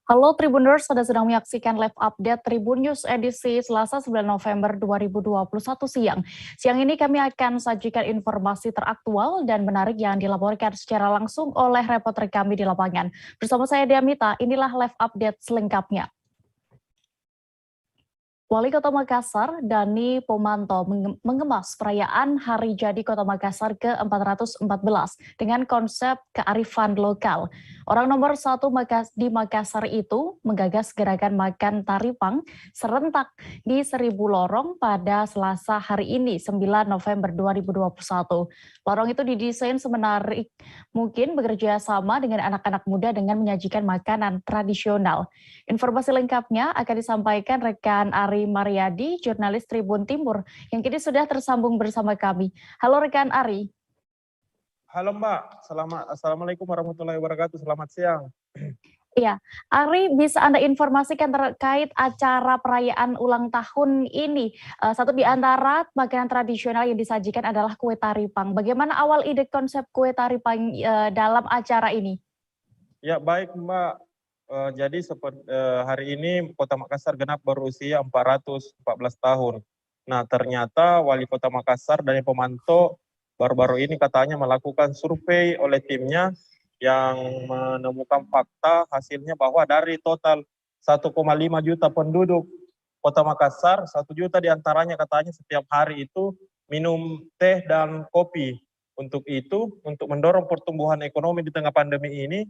Halo Tribuners, Anda sedang menyaksikan live update Tribun News edisi Selasa 9 November 2021 siang. Siang ini kami akan sajikan informasi teraktual dan menarik yang dilaporkan secara langsung oleh reporter kami di lapangan. Bersama saya Diamita, inilah live update selengkapnya. Wali Kota Makassar, Dani Pomanto, mengemas perayaan Hari Jadi Kota Makassar ke-414 dengan konsep kearifan lokal. Orang nomor satu di Makassar itu menggagas gerakan makan taripang serentak di 1.000 lorong pada Selasa hari ini, 9 November 2021. Lorong itu didesain semenarik mungkin bekerja sama dengan anak-anak muda dengan menyajikan makanan tradisional. Informasi lengkapnya akan disampaikan rekan Ari Mariadi, jurnalis Tribun Timur, yang kini sudah tersambung bersama kami. Halo rekan Ari. Halo Mbak, Assalamualaikum warahmatullahi wabarakatuh, selamat siang. Iya, Ari bisa Anda informasikan terkait acara perayaan ulang tahun ini. Satu di antara makanan tradisional yang disajikan adalah kue taripang. Bagaimana awal ide konsep kue taripang dalam acara ini? Ya baik Mbak, jadi hari ini Kota Makassar genap berusia 414 tahun. Nah ternyata Wali Kota Makassar Dani Pomanto baru-baru ini katanya melakukan survei oleh timnya yang menemukan fakta hasilnya bahwa dari total 1,5 juta penduduk Kota Makassar, 1 juta diantaranya katanya setiap hari itu minum teh dan kopi. Untuk itu, untuk mendorong pertumbuhan ekonomi di tengah pandemi ini,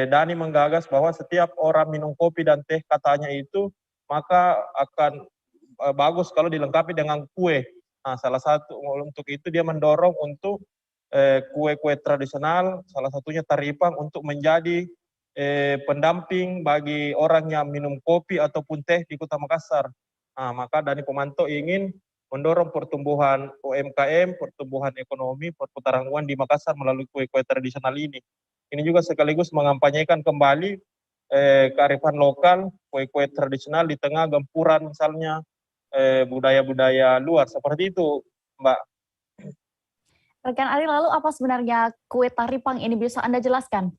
Dani menggagas bahwa setiap orang minum kopi dan teh katanya itu maka akan bagus kalau dilengkapi dengan kue. Nah, salah satu untuk itu dia mendorong untuk kue-kue tradisional, salah satunya taripang untuk menjadi pendamping bagi orang yang minum kopi ataupun teh di Kota Makassar. Nah, maka Dani Pomanto ingin mendorong pertumbuhan UMKM, pertumbuhan ekonomi, perputaran uang di Makassar melalui kue-kue tradisional ini. Ini juga sekaligus mengampanyekan kembali kearifan lokal, kue-kue tradisional di tengah gempuran misalnya budaya-budaya luar. Seperti itu, Mbak. Rekan Ari, lalu apa sebenarnya kue taripang ini, bisa Anda jelaskan?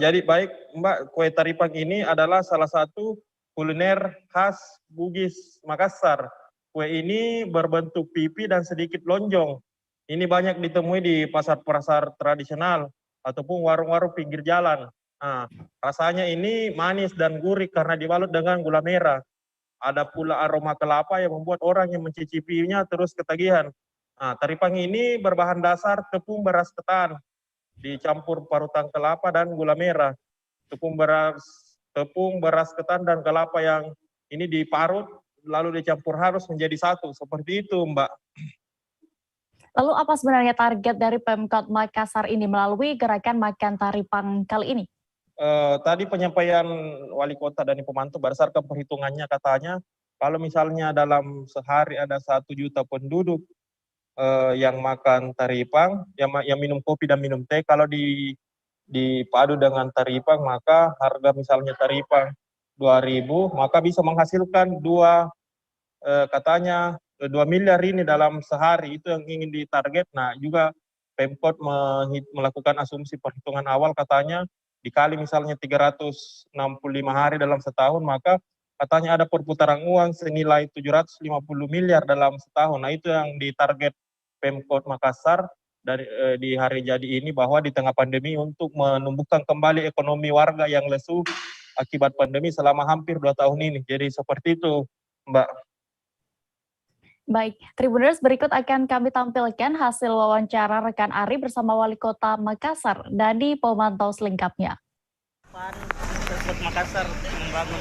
Jadi baik Mbak, kue taripang ini adalah salah satu kuliner khas Bugis Makassar. Kue ini berbentuk pipi dan sedikit lonjong. Ini banyak ditemui di pasar-pasar tradisional ataupun warung-warung pinggir jalan. Nah, rasanya ini manis dan gurih karena dibalut dengan gula merah. Ada pula aroma kelapa yang membuat orang yang mencicipinya terus ketagihan. Nah, taripang ini berbahan dasar tepung beras ketan, dicampur parutan kelapa dan gula merah. Tepung beras ketan dan kelapa yang ini diparut lalu dicampur halus menjadi satu. Seperti itu, Mbak. Lalu apa sebenarnya target dari Pemkot Makassar ini melalui gerakan makan taripang kali ini? Tadi penyampaian Wali Kota Dani Pomanto berdasarkan perhitungannya katanya kalau misalnya dalam sehari ada 1 juta penduduk yang makan taripang, yang minum kopi dan minum teh, kalau dipadu dengan taripang maka harga misalnya taripang 2.000 maka bisa menghasilkan katanya 2 miliar ini dalam sehari, itu yang ingin ditarget. Nah juga Pemkot melakukan asumsi perhitungan awal katanya dikali misalnya 365 hari dalam setahun maka katanya ada perputaran uang senilai 750 miliar dalam setahun. Nah itu yang ditarget Pemkot Makassar di hari jadi ini, bahwa di tengah pandemi untuk menumbuhkan kembali ekonomi warga yang lesu akibat pandemi selama hampir 2 tahun ini. Jadi seperti itu, Mbak. Baik, Tribuners, berikut akan kami tampilkan hasil wawancara rekan Ari bersama Wali Kota Makassar, Dani Pomanto selengkapnya. Makassar membangun.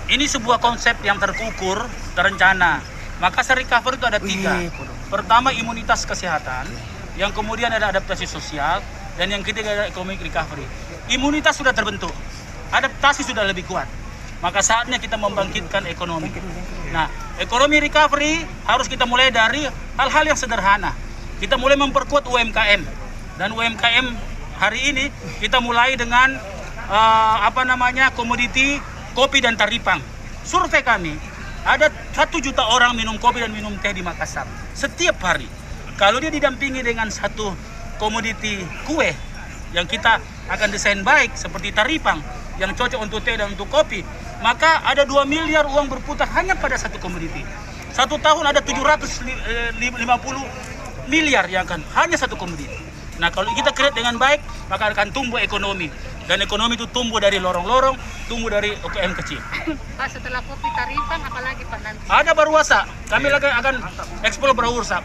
Ini sebuah konsep yang terukur, terencana. Makassar Recovery itu ada 3. Pertama imunitas kesehatan, yang kemudian ada adaptasi sosial, dan yang ketiga ada economic recovery. Imunitas sudah terbentuk, adaptasi sudah lebih kuat. Maka saatnya kita membangkitkan ekonomi. Nah, ekonomi recovery harus kita mulai dari hal-hal yang sederhana. Kita mulai memperkuat UMKM. Dan UMKM hari ini kita mulai dengan komoditi kopi dan taripang. Survei kami, ada 1 juta orang minum kopi dan minum teh di Makassar setiap hari. Kalau dia didampingi dengan satu komoditi kue yang kita akan desain baik seperti taripang, yang cocok untuk teh dan untuk kopi, maka ada 2 miliar uang berputar hanya pada satu komoditi. Satu tahun ada 750 miliar yang akan hanya satu komoditi. Nah, kalau kita create dengan baik, maka akan tumbuh ekonomi. Dan ekonomi itu tumbuh dari lorong-lorong, tumbuh dari UKM kecil. Pak, setelah kopi tarifan, apalagi Pak nanti? Ada baruasa. Kami lagi akan ekspor baruasa.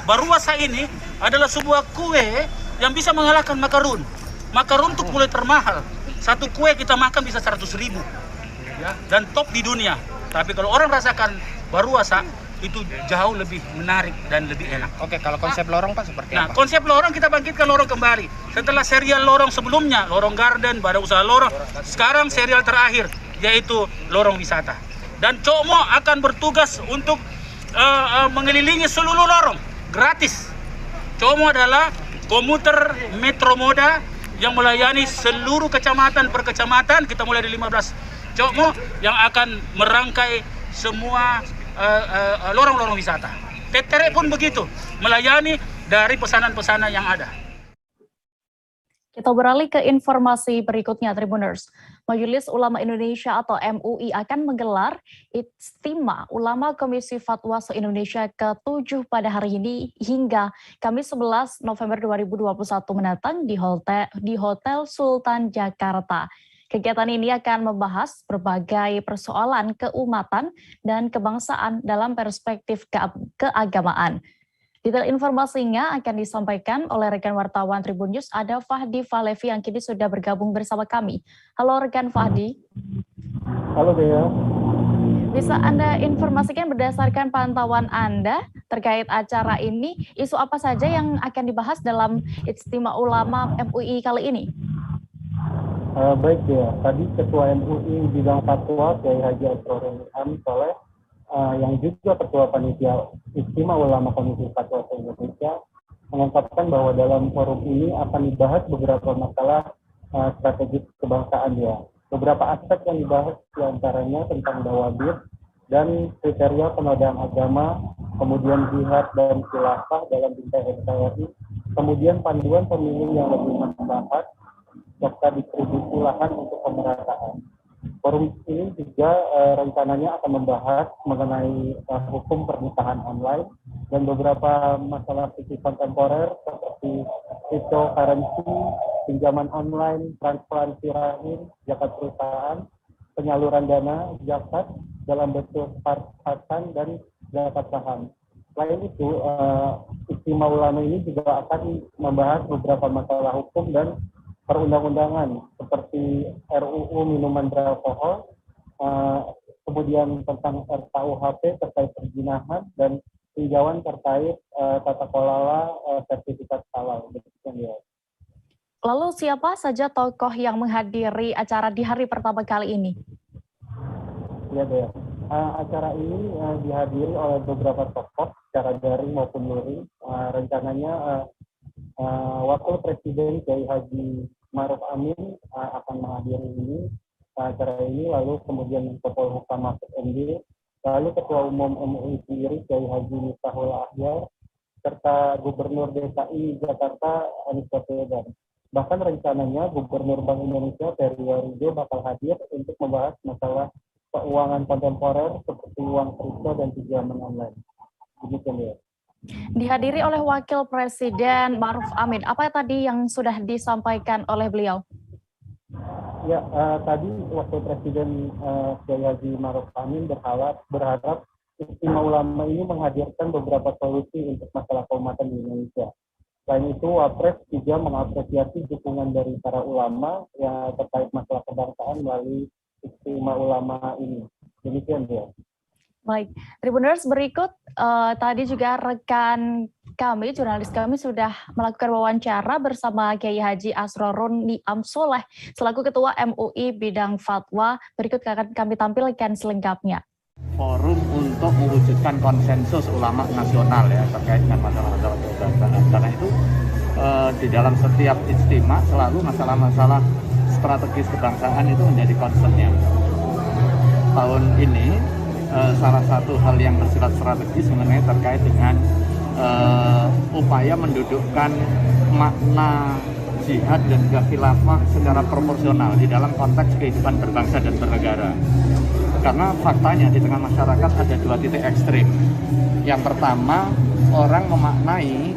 Baruasa ini adalah sebuah kue yang bisa mengalahkan makarun. Makarun itu mulai termahal. Satu kue kita makan bisa 100.000. Ya, dan top di dunia. Tapi kalau orang rasakan baruasa, itu jauh lebih menarik dan lebih enak. Oke, kalau konsep lorong Pak seperti Nah, apa? konsep lorong kita bangkitkan lorong kembali. Setelah serial lorong sebelumnya, lorong garden, badan usaha lorong, sekarang serial terakhir yaitu lorong wisata. Dan Cokmo akan bertugas untuk mengelilingi seluruh lorong gratis. Cokmo adalah komuter Metro Moda yang melayani seluruh kecamatan per kecamatan. Kita mulai dari 15 Cokmo yang akan merangkai semua lorong-lorong wisata. Tetere pun begitu, melayani dari pesanan-pesanan yang ada. Kita beralih ke informasi berikutnya, Tribuners. Majelis Ulama Indonesia atau MUI akan menggelar Ijtima Ulama Komisi Fatwa se-Indonesia ke-7 pada hari ini hingga Kamis 11 November 2021 mendatang di Hotel Sultan Jakarta. Kegiatan ini akan membahas berbagai persoalan keumatan dan kebangsaan dalam perspektif keagamaan. Detail informasinya akan disampaikan oleh rekan wartawan Tribun News, ada Fahdi Falevi yang kini sudah bergabung bersama kami. Halo rekan Fahdi. Halo Dea. Bisa Anda informasikan berdasarkan pantauan Anda terkait acara ini, isu apa saja yang akan dibahas dalam Ijtima Ulama MUI kali ini? Baik ya, tadi Ketua MUI Bidang Fatwa Kiai Haji Asrorun Ni'am Soleh yang juga Ketua Panitia Ijtima Ulama Komisi Fatwa se-Indonesia mengungkapkan bahwa dalam forum ini akan dibahas beberapa masalah strategis kebangsaan ya. Beberapa aspek yang dibahas diantaranya tentang dawabir dan kriteria penodaan agama, kemudian jihad dan khilafah dalam bingkai NKRI, kemudian panduan pemilu yang lebih manfaat, serta distribusi lahan untuk pemerataan. Forum ini juga rencananya akan membahas mengenai hukum pernikahan online dan beberapa masalah fikih kontemporer seperti cryptocurrency, pinjaman online, transparansi rahim, zakat perusahaan, penyaluran dana, zakat dalam bentuk harsan dan zakat saham. Selain itu, Ijtima Ulama ini juga akan membahas beberapa masalah hukum dan perundang-undangan seperti RUU minuman beralkohol, kemudian tentang RKUHP terkait perzinahan dan tinjauan terkait tata kelola sertifikat halal. Lalu siapa saja tokoh yang menghadiri acara di hari pertama kali ini? Ya, Dea. Acara ini dihadiri oleh beberapa tokoh secara daring maupun luring. Rencananya Wakil Presiden Kiai Haji Ma'ruf Amin akan menghadiri acara ini, lalu kemudian Ketua Hukum Mahfud MD, lalu Ketua Umum MUI sendiri Kiai Haji Miftahul Ahyar, serta Gubernur DKI Jakarta Anies Baswedan. Bahkan rencananya Gubernur Bank Indonesia Peri Warjio bakal hadir untuk membahas masalah keuangan kontemporer seperti uang kripto dan pinjaman online. Begitu ya. Dihadiri oleh Wakil Presiden Ma'ruf Amin. Apa tadi yang sudah disampaikan oleh beliau? Ya, tadi Wakil Presiden Kiai Haji Ma'ruf Amin berharap Ijtima Ulama ini menghadirkan beberapa solusi untuk masalah keumatan di Indonesia. Selain itu, Wapres juga mengapresiasi dukungan dari para ulama yang terkait masalah kebangsaan melalui Ijtima Ulama ini. Demikian ya. Baik, Tribuners, berikut tadi juga rekan kami, jurnalis kami sudah melakukan wawancara bersama Kiai Haji Asrorun Ni'am Soleh selaku Ketua MUI Bidang Fatwa. Berikut akan kami tampilkan selengkapnya. Forum untuk mewujudkan konsensus ulama nasional ya terkait dengan masalah-masalah kebangsaan. Karena itu di dalam setiap ijtima selalu masalah-masalah strategis kebangsaan itu menjadi concern-nya. Tahun ini salah satu hal yang bersifat strategis mengenai terkait dengan upaya mendudukkan makna jihad dan juga khilafah secara proporsional di dalam konteks kehidupan berbangsa dan bernegara. Karena faktanya di tengah masyarakat ada dua titik ekstrim. Yang pertama, orang memaknai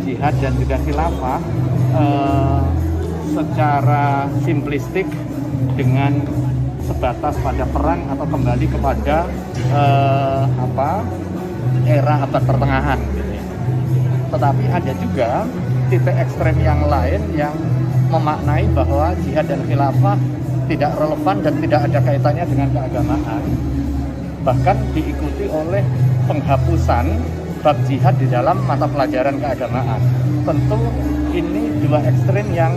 jihad dan juga khilafah secara simplistik dengan sebatas pada perang atau kembali kepada era abad pertengahan gitu. Tetapi ada juga titik ekstrem yang lain yang memaknai bahwa jihad dan khilafah tidak relevan dan tidak ada kaitannya dengan keagamaan, bahkan diikuti oleh penghapusan bab jihad di dalam mata pelajaran keagamaan. Tentu ini dua ekstrem yang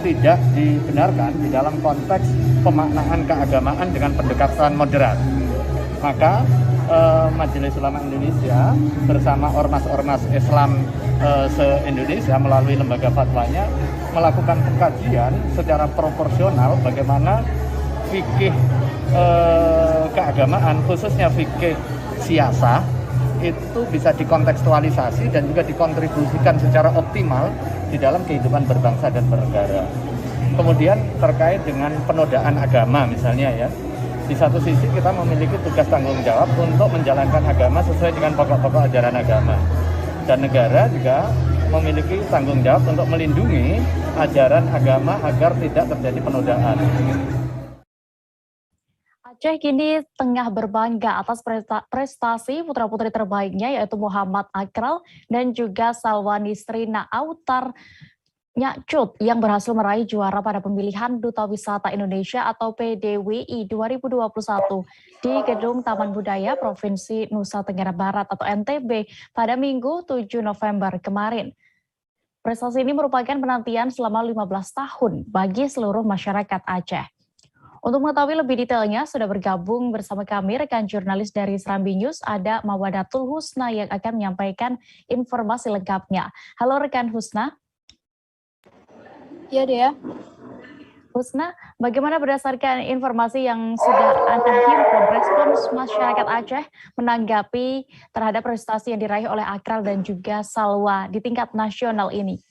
tidak dibenarkan di dalam konteks pemaknaan keagamaan dengan pendekatan moderat. Maka Majelis Ulama Indonesia bersama ormas-ormas Islam se-Indonesia melalui lembaga fatwanya melakukan pengkajian secara proporsional bagaimana fikih keagamaan, khususnya fikih siasah, itu bisa dikontekstualisasi dan juga dikontribusikan secara optimal di dalam kehidupan berbangsa dan bernegara. Kemudian terkait dengan penodaan agama misalnya ya, di satu sisi kita memiliki tugas tanggung jawab untuk menjalankan agama sesuai dengan pokok-pokok ajaran agama, dan negara juga memiliki tanggung jawab untuk melindungi ajaran agama agar tidak terjadi penodaan. Aceh kini tengah berbangga atas prestasi putra-putri terbaiknya yaitu Muhammad Akral dan juga Salwanisrina Autar Nyakcut yang berhasil meraih juara pada pemilihan Duta Wisata Indonesia atau PDWI 2021 di Gedung Taman Budaya Provinsi Nusa Tenggara Barat atau NTB pada Minggu 7 November kemarin. Prestasi ini merupakan penantian selama 15 tahun bagi seluruh masyarakat Aceh. Untuk mengetahui lebih detailnya, sudah bergabung bersama kami rekan jurnalis dari Serambi News, ada Mawadatul Husna yang akan menyampaikan informasi lengkapnya. Halo rekan Husna. Iya Dea. Husna, bagaimana berdasarkan informasi yang sudah Anda himpun respons masyarakat Aceh menanggapi terhadap prestasi yang diraih oleh Akral dan juga Salwa di tingkat nasional ini?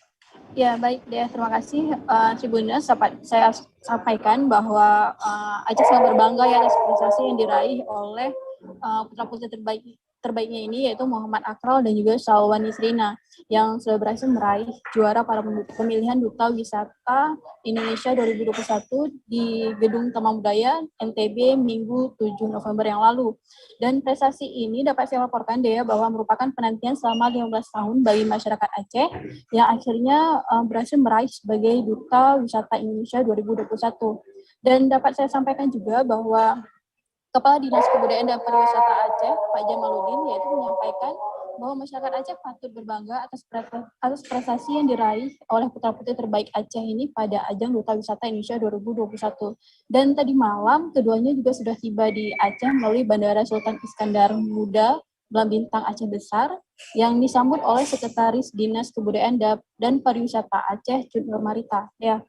Ya baik Dea, terima kasih Tribunnya. Saya sampaikan bahwa Aceh sangat berbangga ya atas prestasi yang diraih oleh putra-putri terbaiknya ini, yaitu Muhammad Akral dan juga Salwanisrina yang sudah berhasil meraih juara pada pemilihan Duta Wisata Indonesia 2021 di Gedung Taman Budaya NTB Minggu 7 November yang lalu. Dan prestasi ini dapat saya laporkan Dea bahwa merupakan penantian selama 15 tahun bagi masyarakat Aceh yang akhirnya berhasil meraih sebagai Duta Wisata Indonesia 2021. Dan dapat saya sampaikan juga bahwa Kepala Dinas Kebudayaan dan Pariwisata Aceh, Pak Jamaluddin, yaitu menyampaikan bahwa masyarakat Aceh patut berbangga atas prestasi yang diraih oleh putra-putri terbaik Aceh ini pada ajang Duta Wisata Indonesia 2021. Dan tadi malam, keduanya juga sudah tiba di Aceh melalui Bandara Sultan Iskandar Muda, Bintang Aceh Besar, yang disambut oleh Sekretaris Dinas Kebudayaan dan Pariwisata Aceh, Cut Nurmarita. Ya.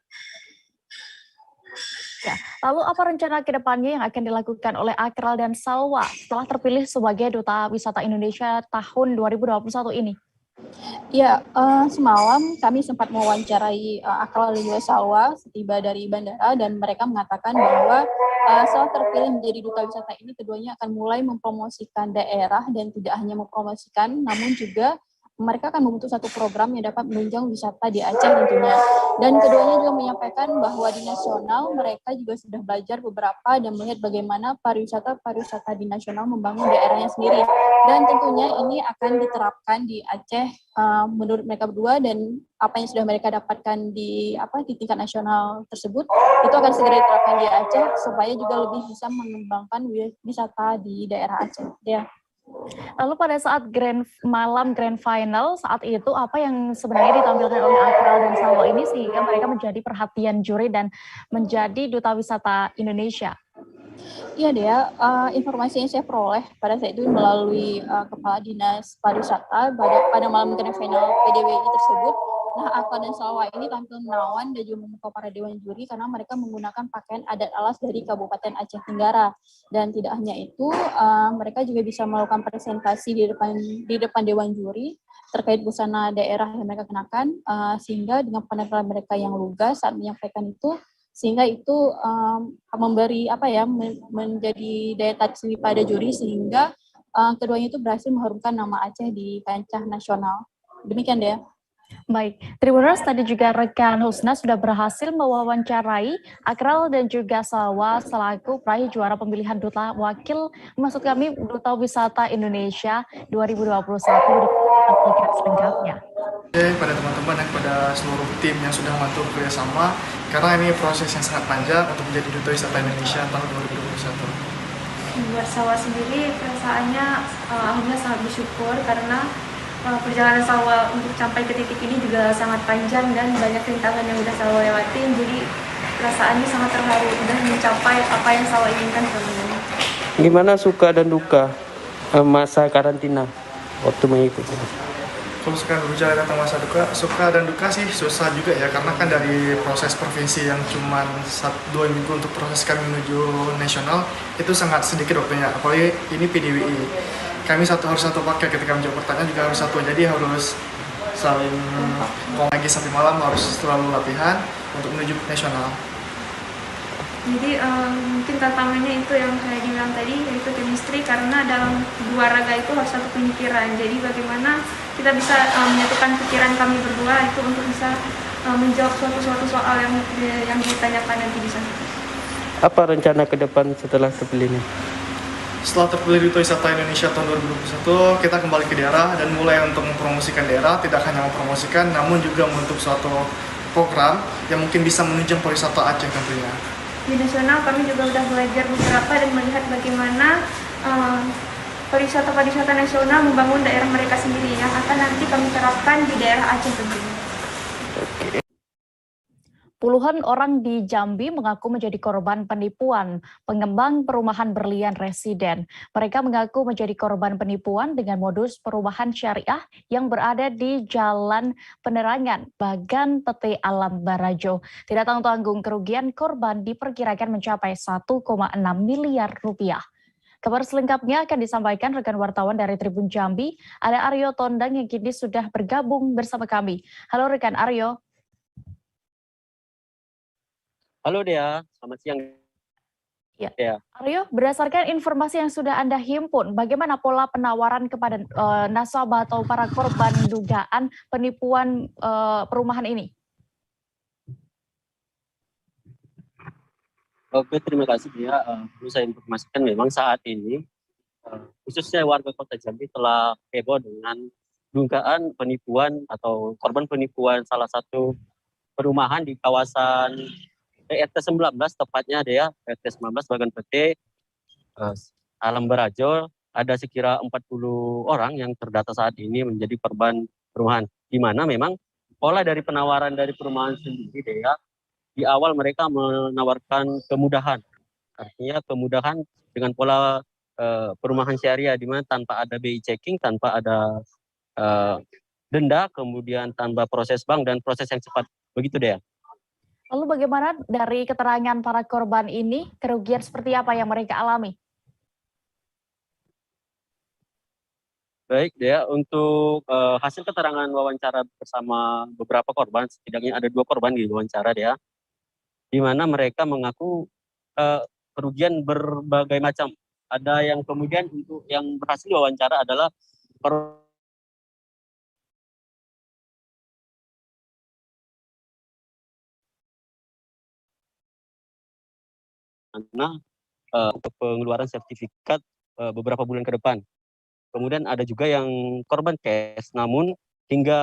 Ya. Lalu apa rencana ke depannya yang akan dilakukan oleh Akral dan Salwa setelah terpilih sebagai Duta Wisata Indonesia tahun 2021 ini? Ya, semalam kami sempat mewawancarai Akral dan juga Salwa setiba dari bandara, dan mereka mengatakan bahwa setelah terpilih menjadi Duta Wisata ini, keduanya akan mulai mempromosikan daerah, dan tidak hanya mempromosikan, namun juga mereka akan membentuk satu program yang dapat menunjang wisata di Aceh tentunya. Dan keduanya juga menyampaikan bahwa di nasional mereka juga sudah belajar beberapa dan melihat bagaimana pariwisata di nasional membangun daerahnya sendiri. Dan tentunya ini akan diterapkan di Aceh menurut mereka berdua, dan apa yang sudah mereka dapatkan di tingkat nasional tersebut itu akan segera diterapkan di Aceh supaya juga lebih bisa mengembangkan wisata di daerah Aceh. Ya. Lalu pada saat malam grand final saat itu apa yang sebenarnya ditampilkan oleh Akral dan Salwa ini sehingga mereka menjadi perhatian juri dan menjadi Duta Wisata Indonesia? Iya Dea, informasi yang saya peroleh pada saat itu melalui Kepala Dinas Pariwisata pada malam grand final PDWI tersebut. Nah, Akral dan Salwa ini tampil menawan dan juga memukau para dewan juri karena mereka menggunakan pakaian adat alas dari Kabupaten Aceh Tenggara. Dan tidak hanya itu, mereka juga bisa melakukan presentasi di depan dewan juri terkait busana daerah yang mereka kenakan, sehingga dengan penampilan mereka yang lugas saat menyampaikan itu, sehingga itu menjadi daya tarik sendiri pada juri, sehingga keduanya itu berhasil mengharumkan nama Aceh di kancah nasional. Demikian deh. Baik, Tribuners, tadi juga rekan Husna sudah berhasil mewawancarai Akral dan juga Salwa selaku peraih juara pemilihan Duta Wakil, maksud kami Duta Wisata Indonesia 2021 di podcast selengkapnya. Pada teman-teman dan kepada seluruh tim yang sudah membantu kerjasama, karena ini proses yang sangat panjang untuk menjadi Duta Wisata Indonesia tahun 2021. Buat Salwa sendiri, perasaannya alhamdulillah sangat bersyukur karena perjalanan Salwa untuk sampai ke titik ini juga sangat panjang dan banyak rintangan yang udah Salwa lewatin, jadi perasaannya sangat terharu udah mencapai apa yang Salwa inginkan selama ini. Gimana suka dan duka masa karantina waktu mengikuti? Kalau sekarang berbicara tentang masa duka, suka dan duka sih susah juga ya, karena kan dari proses provinsi yang cuma 1-2 minggu untuk proses kami menuju nasional itu sangat sedikit waktunya, apalagi ini PDWI. Kami harus satu paket, ketika menjawab pertanyaan juga harus satu, jadi harus saling pagi sampai malam harus selalu latihan untuk menuju nasional. Jadi mungkin tantangannya itu yang saya bilang tadi, yaitu chemistry, karena dalam dua raga itu harus satu pemikiran. Jadi bagaimana kita bisa menyatukan pikiran kami berdua itu untuk bisa menjawab suatu soal yang ditanyakan nanti di sana. Apa rencana ke depan setelah terpilihnya? Setelah terpilih Duta Wisata Indonesia tahun 2021, kita kembali ke daerah dan mulai untuk mempromosikan daerah, tidak hanya mempromosikan, namun juga membentuk suatu program yang mungkin bisa menunjang pariwisata Aceh tentunya. Di nasional kami juga sudah belajar beberapa dan melihat bagaimana pariwisata nasional membangun daerah mereka sendiri yang akan nanti kami terapkan di daerah Aceh tentunya. Puluhan orang di Jambi mengaku menjadi korban penipuan pengembang perumahan berlian residen. Mereka mengaku menjadi korban penipuan dengan modus perumahan syariah yang berada di Jalan Penerangan, Bagan Pete Alam Barajo. Tidak tanggung-tanggung, kerugian korban diperkirakan mencapai 1,6 miliar rupiah. Kabar selengkapnya akan disampaikan rekan wartawan dari Tribun Jambi. Ada Aryo Tondang yang kini sudah bergabung bersama kami. Halo rekan Aryo. Halo Dea, selamat siang. Ya. Aryo, berdasarkan informasi yang sudah Anda himpun, bagaimana pola penawaran kepada nasabah atau para korban dugaan penipuan perumahan ini? Oke, terima kasih Dea. Perlu saya informasikan memang saat ini, khususnya warga Kota Jambi telah heboh dengan dugaan penipuan atau korban penipuan salah satu perumahan di kawasan RT 19, tepatnya Dea, RT 19 Bagan Pete Alam Barajo. Ada sekira 40 orang yang terdata saat ini menjadi korban perumahan, di mana memang pola dari penawaran dari perumahan sendiri Dea, di awal mereka menawarkan kemudahan, artinya kemudahan dengan pola perumahan syariah, di mana tanpa ada BI checking, tanpa ada denda, kemudian tanpa proses bank dan proses yang cepat, begitu Dea. Lalu bagaimana dari keterangan para korban ini, kerugian seperti apa yang mereka alami? Baik Dea, untuk hasil keterangan wawancara bersama beberapa korban, setidaknya ada 2 korban di wawancara Dea, di mana mereka mengaku kerugian berbagai macam. Ada yang kemudian untuk yang berhasil wawancara adalah karena untuk pengeluaran sertifikat beberapa bulan ke depan. Kemudian ada juga yang korban cash, namun hingga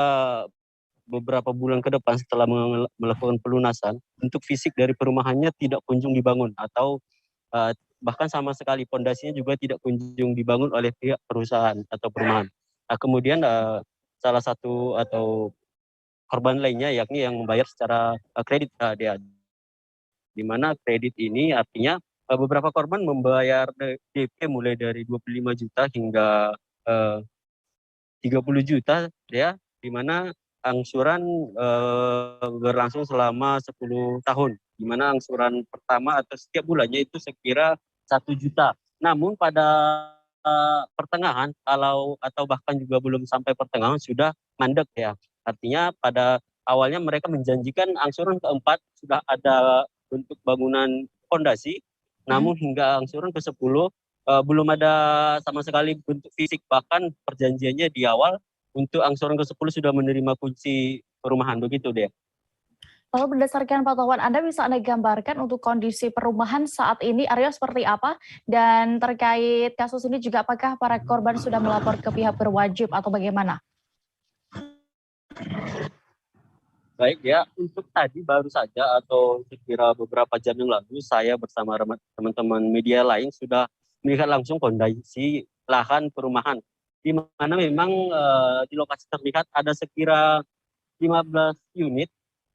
beberapa bulan ke depan setelah melakukan pelunasan, untuk fisik dari perumahannya tidak kunjung dibangun, atau bahkan sama sekali pondasinya juga tidak kunjung dibangun oleh pihak perusahaan atau perumahan. Kemudian salah satu atau korban lainnya yakni yang membayar secara kredit dia, di mana kredit ini artinya beberapa korban membayar DP mulai dari 25 juta hingga 30 juta ya, di mana angsuran berlangsung selama 10 tahun, di mana angsuran pertama atau setiap bulannya itu sekira 1 juta. Namun pada pertengahan atau bahkan juga belum sampai pertengahan sudah mandek ya. Artinya pada awalnya mereka menjanjikan angsuran keempat sudah ada bentuk bangunan fondasi, namun hingga angsuran ke-10 belum ada sama sekali bentuk fisik, bahkan perjanjiannya di awal untuk angsuran ke-10 sudah menerima kunci perumahan, begitu deh. Lalu berdasarkan pantauan Anda, bisa Anda gambarkan untuk kondisi perumahan saat ini, Aryo, seperti apa? Dan terkait kasus ini juga apakah para korban sudah melapor ke pihak berwajib atau bagaimana? Baik ya, untuk tadi baru saja atau sekira beberapa jam yang lalu saya bersama teman-teman media lain sudah melihat langsung kondisi lahan perumahan, di mana memang di lokasi terlihat ada sekira 15 unit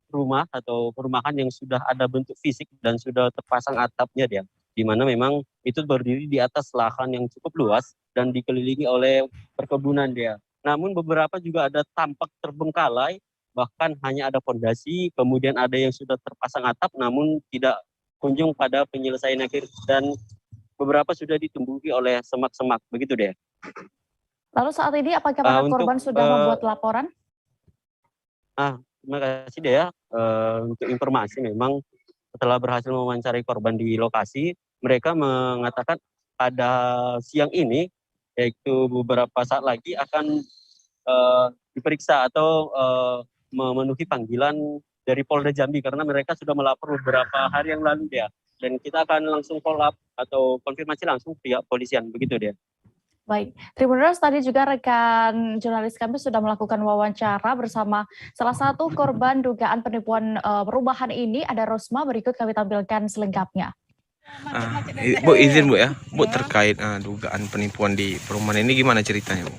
rumah atau perumahan yang sudah ada bentuk fisik dan sudah terpasang atapnya dia, di mana memang itu berdiri di atas lahan yang cukup luas dan dikelilingi oleh perkebunan dia. Namun beberapa juga ada tampak terbengkalai, bahkan hanya ada fondasi, kemudian ada yang sudah terpasang atap namun tidak kunjung pada penyelesaian akhir, dan beberapa sudah ditumbuhi oleh semak-semak, begitu deh. Lalu saat ini apakah para korban sudah membuat laporan? Terima kasih deh ya. Untuk informasi, memang setelah berhasil mewawancari korban di lokasi, mereka mengatakan pada siang ini, yaitu beberapa saat lagi akan diperiksa atau memenuhi panggilan dari Polda Jambi, karena mereka sudah melapor beberapa hari yang lalu dia. Dan kita akan langsung follow up atau konfirmasi langsung pihak polisian, begitu dia. Baik, Tribuners, tadi juga rekan jurnalis kami sudah melakukan wawancara bersama salah satu korban dugaan penipuan perumahan ini, ada Rosma. Berikut kami tampilkan selengkapnya. Bu, izin Bu ya, Bu, terkait dugaan penipuan di perumahan ini gimana ceritanya Bu?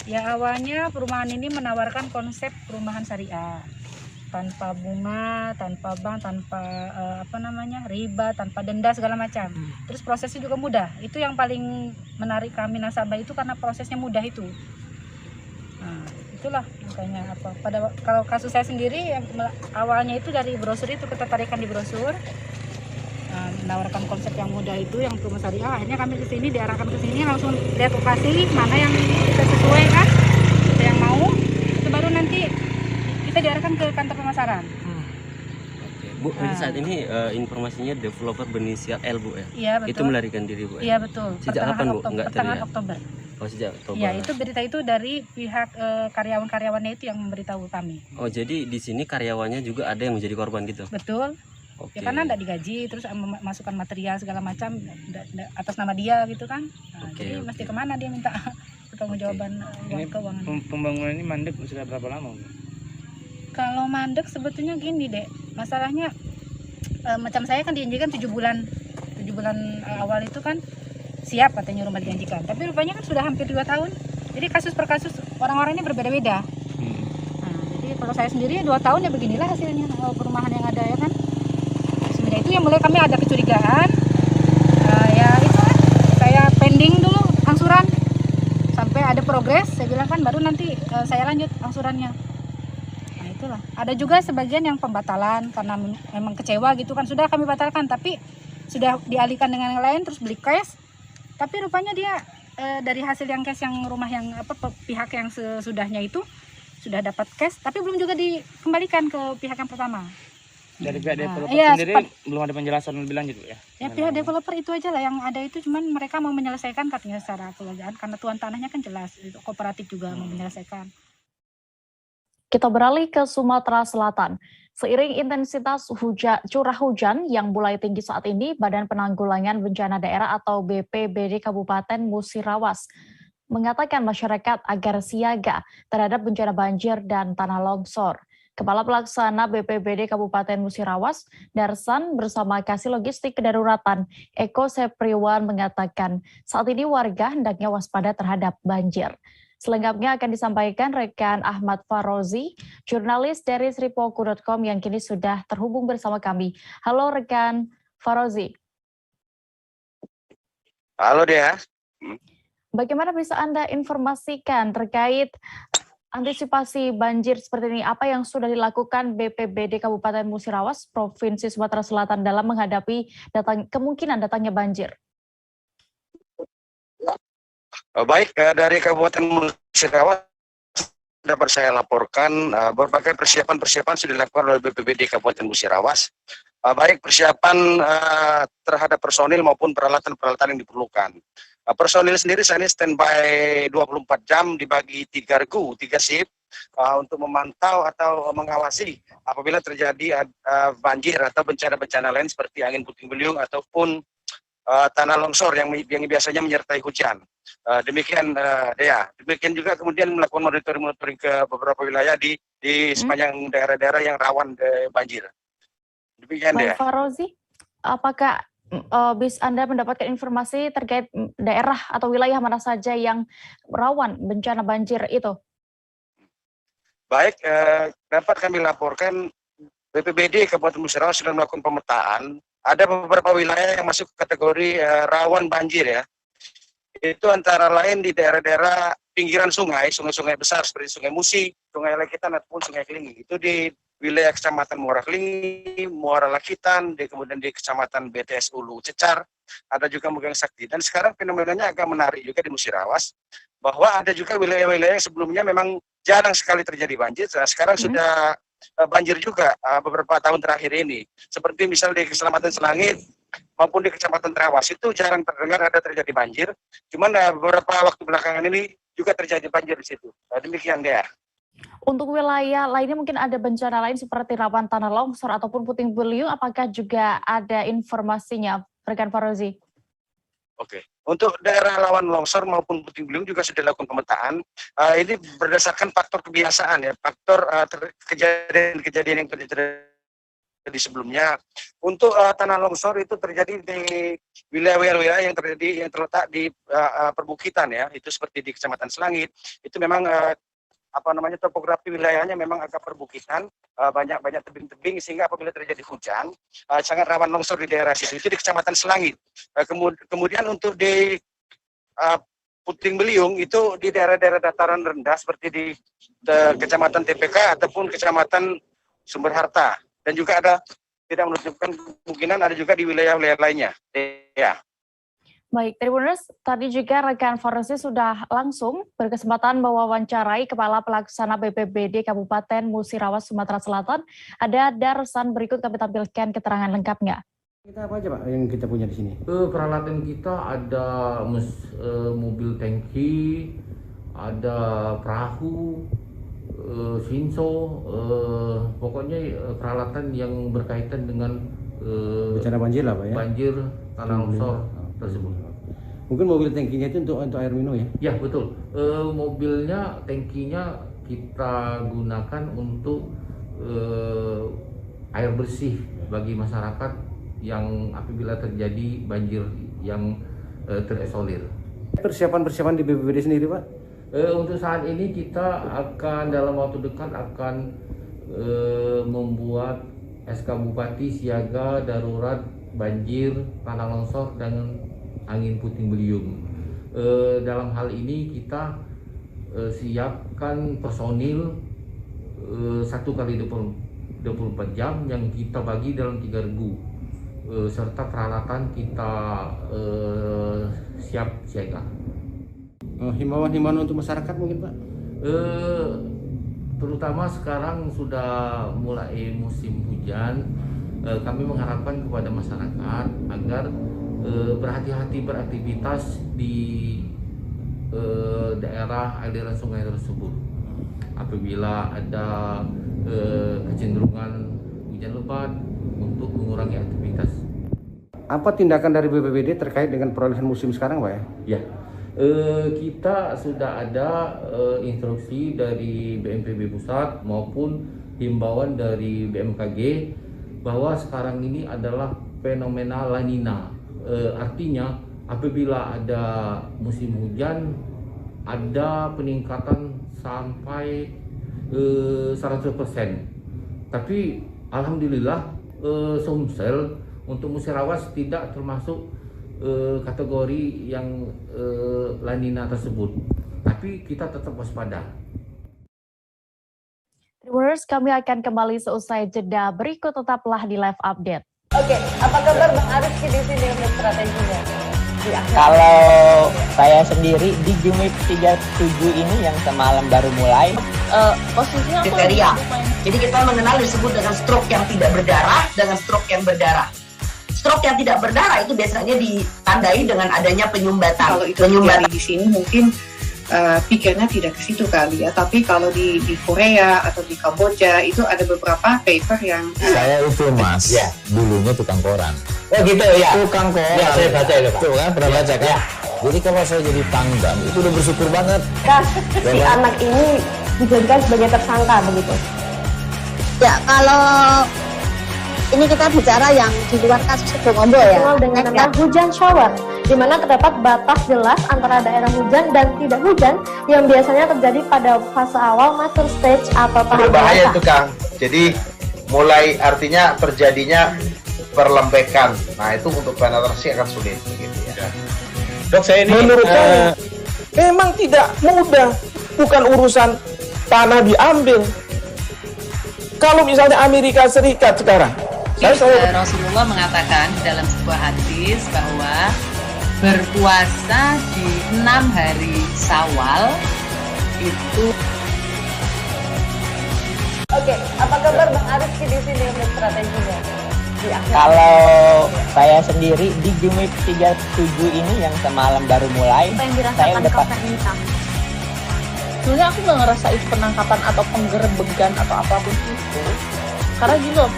Ya, awalnya perumahan ini menawarkan konsep perumahan syariah. Tanpa bunga, tanpa bank, tanpa riba, tanpa denda segala macam. Terus prosesnya juga mudah. Itu yang paling menarik kami nasabah itu karena prosesnya mudah itu. Nah, itulah makanya kalau kasus saya sendiri yang awalnya itu dari brosur itu, ketertarikan di brosur. Menawarkan konsep yang mudah itu, yang rumah syariah. Akhirnya kami ke sini, diarahkan ke sini, langsung lihat lokasi mana yang kita sesuai kan, kita yang mau, itu baru nanti kita diarahkan ke kantor pemasaran. Bu, saat ini informasinya developer berinisial L, Bu ya? Iya, betul. Itu melarikan diri, Bu? Iya, betul. Sejak kapan, Bu? Pertengahan Oktober. Oh, sejak Oktober. Iya, itu berita itu dari pihak karyawan-karyawannya itu yang memberitahu kami. Oh, jadi di sini karyawannya juga ada yang menjadi korban gitu? Betul. Oke. Ya karena tidak digaji, terus memasukkan material segala macam atas nama dia gitu kan. Nah, jadi mesti kemana dia minta pertanggungjawaban keuangan. Pembangunan ini mandek sudah berapa lama, Bu? Kalau mandek sebetulnya gini dek, masalahnya macam saya kan dijanjikan 7 bulan awal itu kan siap katanya rumah dijanjikan, tapi rupanya kan sudah hampir 2 tahun. Jadi kasus per kasus orang-orangnya berbeda-beda. Nah, jadi kalau saya sendiri 2 tahun ya beginilah hasilnya perumahan yang ada ya kan. Sebenarnya itu yang mulai kami ada kecurigaan. Ya itu kan saya pending dulu angsuran sampai ada progres, saya bilang kan baru nanti saya lanjut angsurannya. Ada juga sebagian yang pembatalan karena memang kecewa gitu kan, sudah kami batalkan tapi sudah dialihkan dengan yang lain, terus beli cash, tapi rupanya dia dari hasil yang cash yang rumah yang pihak yang sesudahnya itu sudah dapat cash tapi belum juga dikembalikan ke pihak yang pertama. Dari pihak developer sendiri belum ada penjelasan lebih lanjut ya? Ya pihak developer itu aja lah yang ada itu, cuman mereka mau menyelesaikan katanya secara kekeluargaan karena tuan tanahnya kan jelas, itu kooperatif juga mau menyelesaikan. Kita beralih ke Sumatera Selatan. Seiring intensitas curah hujan yang mulai tinggi saat ini, Badan Penanggulangan Bencana Daerah atau BPBD Kabupaten Musirawas mengatakan masyarakat agar siaga terhadap bencana banjir dan tanah longsor. Kepala Pelaksana BPBD Kabupaten Musirawas, Darsan, bersama Kasih Logistik Kedaruratan Eko Sepriwan mengatakan saat ini warga hendaknya waspada terhadap banjir. Selengkapnya akan disampaikan rekan Ahmad Farozi, jurnalis dari sripoku.com yang kini sudah terhubung bersama kami. Halo rekan Farozi. Halo Dea. Bagaimana bisa Anda informasikan terkait antisipasi banjir seperti ini? Apa yang sudah dilakukan BPBD Kabupaten Musirawas, Provinsi Sumatera Selatan dalam menghadapi kemungkinan datangnya banjir? Baik, dari Kabupaten Musirawas dapat saya laporkan berbagai persiapan sudah dilakukan oleh BPBD Kabupaten Musirawas. Baik persiapan terhadap personil maupun peralatan-peralatan yang diperlukan. Personil sendiri saat ini standby 24 jam dibagi 3 regu, 3 shift untuk memantau atau mengawasi apabila terjadi banjir atau bencana-bencana lain seperti angin puting beliung ataupun tanah longsor yang biasanya menyertai hujan. Demikian Dea. Demikian juga kemudian melakukan monitoring ke beberapa wilayah di sepanjang daerah-daerah yang rawan banjir. Demikian Dea. Pak Fauzi, apakah bis Anda mendapatkan informasi terkait daerah atau wilayah mana saja yang rawan bencana banjir itu? Baik, dapat kami laporkan BPBD Kabupaten Musirawas sudah melakukan pemetaan. Ada beberapa wilayah yang masuk kategori rawan banjir ya. Itu antara lain di daerah-daerah pinggiran sungai-sungai besar seperti Sungai Musi, Sungai Lekitan ataupun Sungai Kelingi. Itu di wilayah Kecamatan Muara Kelingi, Muara Lakitan, kemudian di Kecamatan BTS Ulu Cecar, ada juga Mugang Sakti. Dan sekarang fenomenanya agak menarik juga di Musirawas, bahwa ada juga wilayah-wilayah yang sebelumnya memang jarang sekali terjadi banjir, sekarang sudah banjir juga beberapa tahun terakhir ini. Seperti misalnya di Kecamatan Selangit maupun di Kecamatan Trawas itu jarang terdengar ada terjadi banjir. Cuman beberapa waktu belakangan ini juga terjadi banjir di situ. Demikian Dea. Untuk wilayah lainnya mungkin ada bencana lain seperti rawan tanah longsor ataupun puting beliung, apakah juga ada informasinya, rekan Fauzi? Oke. Untuk daerah rawan longsor maupun puting beliung juga sudah dilakukan pemetaan. Ini berdasarkan faktor kebiasaan ya, faktor kejadian-kejadian yang terjadi sebelumnya. Untuk tanah longsor itu terjadi di wilayah-wilayah yang terletak di perbukitan ya, itu seperti di Kecamatan Selangit. Itu memang topografi wilayahnya memang agak perbukitan, banyak tebing-tebing sehingga apabila terjadi hujan sangat rawan longsor di daerah situ. Itu di Kecamatan Selangit. Kemudian untuk di puting beliung itu di daerah-daerah dataran rendah seperti di Kecamatan TPK ataupun Kecamatan Sumber Harta, dan juga ada tidak menunjukkan kemungkinan ada juga di wilayah-wilayah lainnya. Ya. Baik, Tribuners, tadi juga rekan Fauzi sudah langsung berkesempatan mewawancarai Kepala Pelaksana BPBD Kabupaten Musirawas, Sumatera Selatan. Ada Darsan, berikut kami tampilkan keterangan lengkapnya. Kita apa aja Pak yang kita punya di sini? Peralatan kita ada mobil tangki, ada perahu, sinso, pokoknya peralatan yang berkaitan dengan bencana banjir lah Pak ya? Banjir, tanah longsor tersebut. Mungkin mobil tangkinya itu untuk air minum ya? Ya betul. Mobilnya, tangkinya kita gunakan untuk air bersih bagi masyarakat yang apabila terjadi banjir yang terisolir. Persiapan di BPBD sendiri Pak? Untuk saat ini kita akan dalam waktu dekat akan membuat SK Bupati siaga darurat banjir, tanah longsor, dan angin puting beliung. Dalam hal ini kita siapkan personil 1 kali 24 jam yang kita bagi dalam 3 regu, serta peralatan kita siap siaga. Himbauan-himbauan untuk masyarakat mungkin Pak? Terutama sekarang sudah mulai musim hujan, kami mengharapkan kepada masyarakat agar berhati-hati beraktivitas di daerah aliran sungai tersebut. Apabila ada kecenderungan hujan lebat, untuk mengurangi aktivitas. Apa tindakan dari BPBD terkait dengan perolehan musim sekarang Pak ya? Ya, kita sudah ada instruksi dari BNPB Pusat maupun himbauan dari BMKG bahwa sekarang ini adalah fenomena La Nina. Artinya apabila ada musim hujan ada peningkatan sampai 100%. Tapi alhamdulillah Sumsel untuk Musirawas tidak termasuk kategori yang La Nina tersebut. Tapi kita tetap waspada. Viewers, kami akan kembali seusai jeda berikut, tetaplah di live update. Oke, apa kabar Bang Arif di sini untuk strateginya? Kalau saya sendiri di Jumit 37 ini yang semalam baru mulai, posisinya kriteria. Jadi kita mengenal disebut dengan stroke yang tidak berdarah dengan stroke yang berdarah. Stroke yang tidak berdarah itu biasanya ditandai dengan adanya penyumbatan. Kalau itu terjadi di sini mungkin pikirnya tidak ke situ kali ya. Tapi kalau di Korea atau di Kamboja itu ada beberapa paper yang saya itu mas, dulunya tukang koran. Oh gitu ya. Tukang koran. Ya saya baca itu Pak. Tuh kan pernah baca kan? Jadi kalau saya jadi pangdam itu udah bersyukur banget. Si anak ini dijadikan sebagai tersangka begitu. Ya kalau ini kita bicara yang di luar kasus Gombo ya. Dengan nama hujan shower, di mana terdapat batas jelas antara daerah hujan dan tidak hujan yang biasanya terjadi pada fase awal mature stage atau tahap berbahaya itu Kang. Jadi mulai artinya terjadinya perlembekan. Nah itu untuk penetrasi akan sulit gitu ya. Dok, saya ini Menurut saya, memang tidak mudah. Bukan urusan tanah diambil. Kalau misalnya Amerika Serikat sekarang, Rasulullah mengatakan dalam sebuah hadis bahwa berpuasa di 6 hari Syawal itu. Oke, apa kabar Bang Arifki di sini untuk strateginya? Kalau saya sendiri di Jumit 37 ini yang semalam baru mulai, Apa yang saya dirasakan udah Kapten Nita? Sebenarnya aku nggak ngerasain penangkapan atau penggerebegan atau apapun itu, karena gini loh,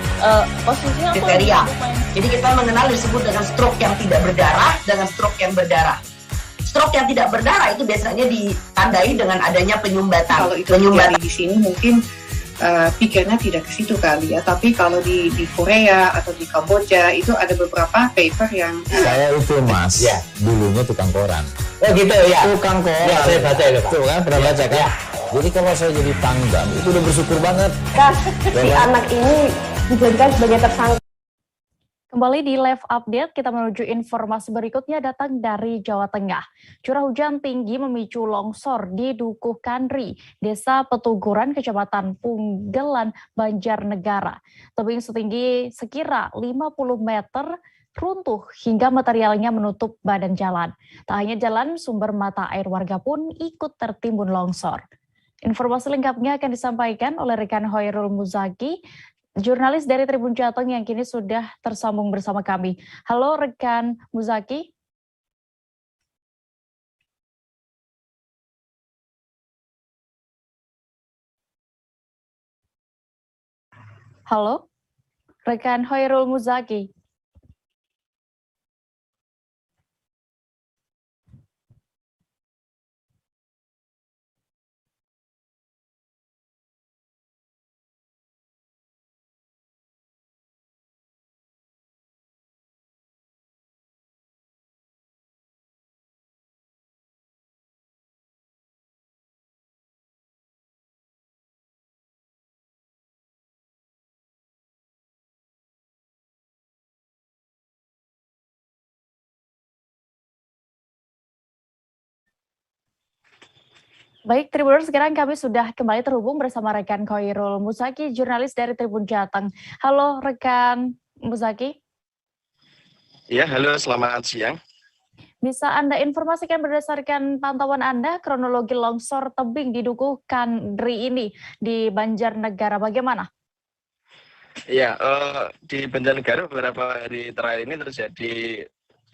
posisinya aku kriteria. Jadi kita mengenal disebut dengan stroke yang tidak berdarah dengan stroke yang berdarah. Stroke yang tidak berdarah itu biasanya ditandai dengan adanya penyumbatan. Kalau itu terjadi di sini mungkin pikirnya tidak ke situ kali ya. Tapi kalau di Korea atau di Kamboja itu ada beberapa paper yang saya itu mas, dulunya tukang koran. Oh gitu ya. Tukang koran. Ya saya baca itu Pak. Tuh kan pernah baca kan? Jadi kalau saya jadi pangdam itu udah bersyukur banget. Si anak ini dijadikan sebagai tersangka. Kembali di Live Update, kita menuju informasi berikutnya datang dari Jawa Tengah. Curah hujan tinggi memicu longsor di Dukuh Kandri, Desa Petuguran, Kecamatan Punggelan, Banjarnegara. Tebing setinggi sekira 50 meter runtuh hingga materialnya menutup badan jalan. Tak hanya jalan, sumber mata air warga pun ikut tertimbun longsor. Informasi lengkapnya akan disampaikan oleh rekan Hoirul Muzaki, jurnalis dari Tribun Jateng yang kini sudah tersambung bersama kami. Halo rekan Muzaki. Halo, rekan Hoirul Muzaki. Baik, Tribuners, sekarang kami sudah kembali terhubung bersama rekan Hoirul Muzaki, jurnalis dari Tribun Jateng. Halo rekan Muzaki. Ya, halo, selamat siang. Bisa Anda informasikan berdasarkan pantauan Anda kronologi longsor tebing di Dukuh Kandri ini di Banjarnegara bagaimana? Ya, di Banjarnegara beberapa hari terakhir ini terjadi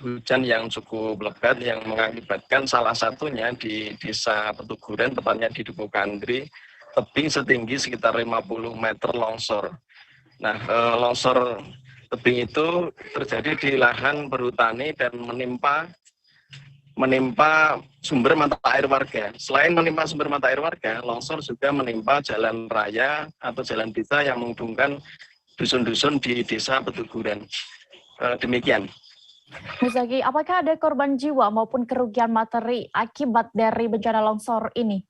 hujan yang cukup lebat yang mengakibatkan salah satunya di Desa Petuguran, tepatnya di Dukuh Kandri, tebing setinggi sekitar 50 meter longsor. Nah, longsor tebing itu terjadi di lahan perhutani dan menimpa sumber mata air warga. Selain menimpa sumber mata air warga, longsor juga menimpa jalan raya atau jalan desa yang menghubungkan dusun-dusun di Desa Petuguran. Demikian. Muzaki, apakah ada korban jiwa maupun kerugian materi akibat dari bencana longsor ini?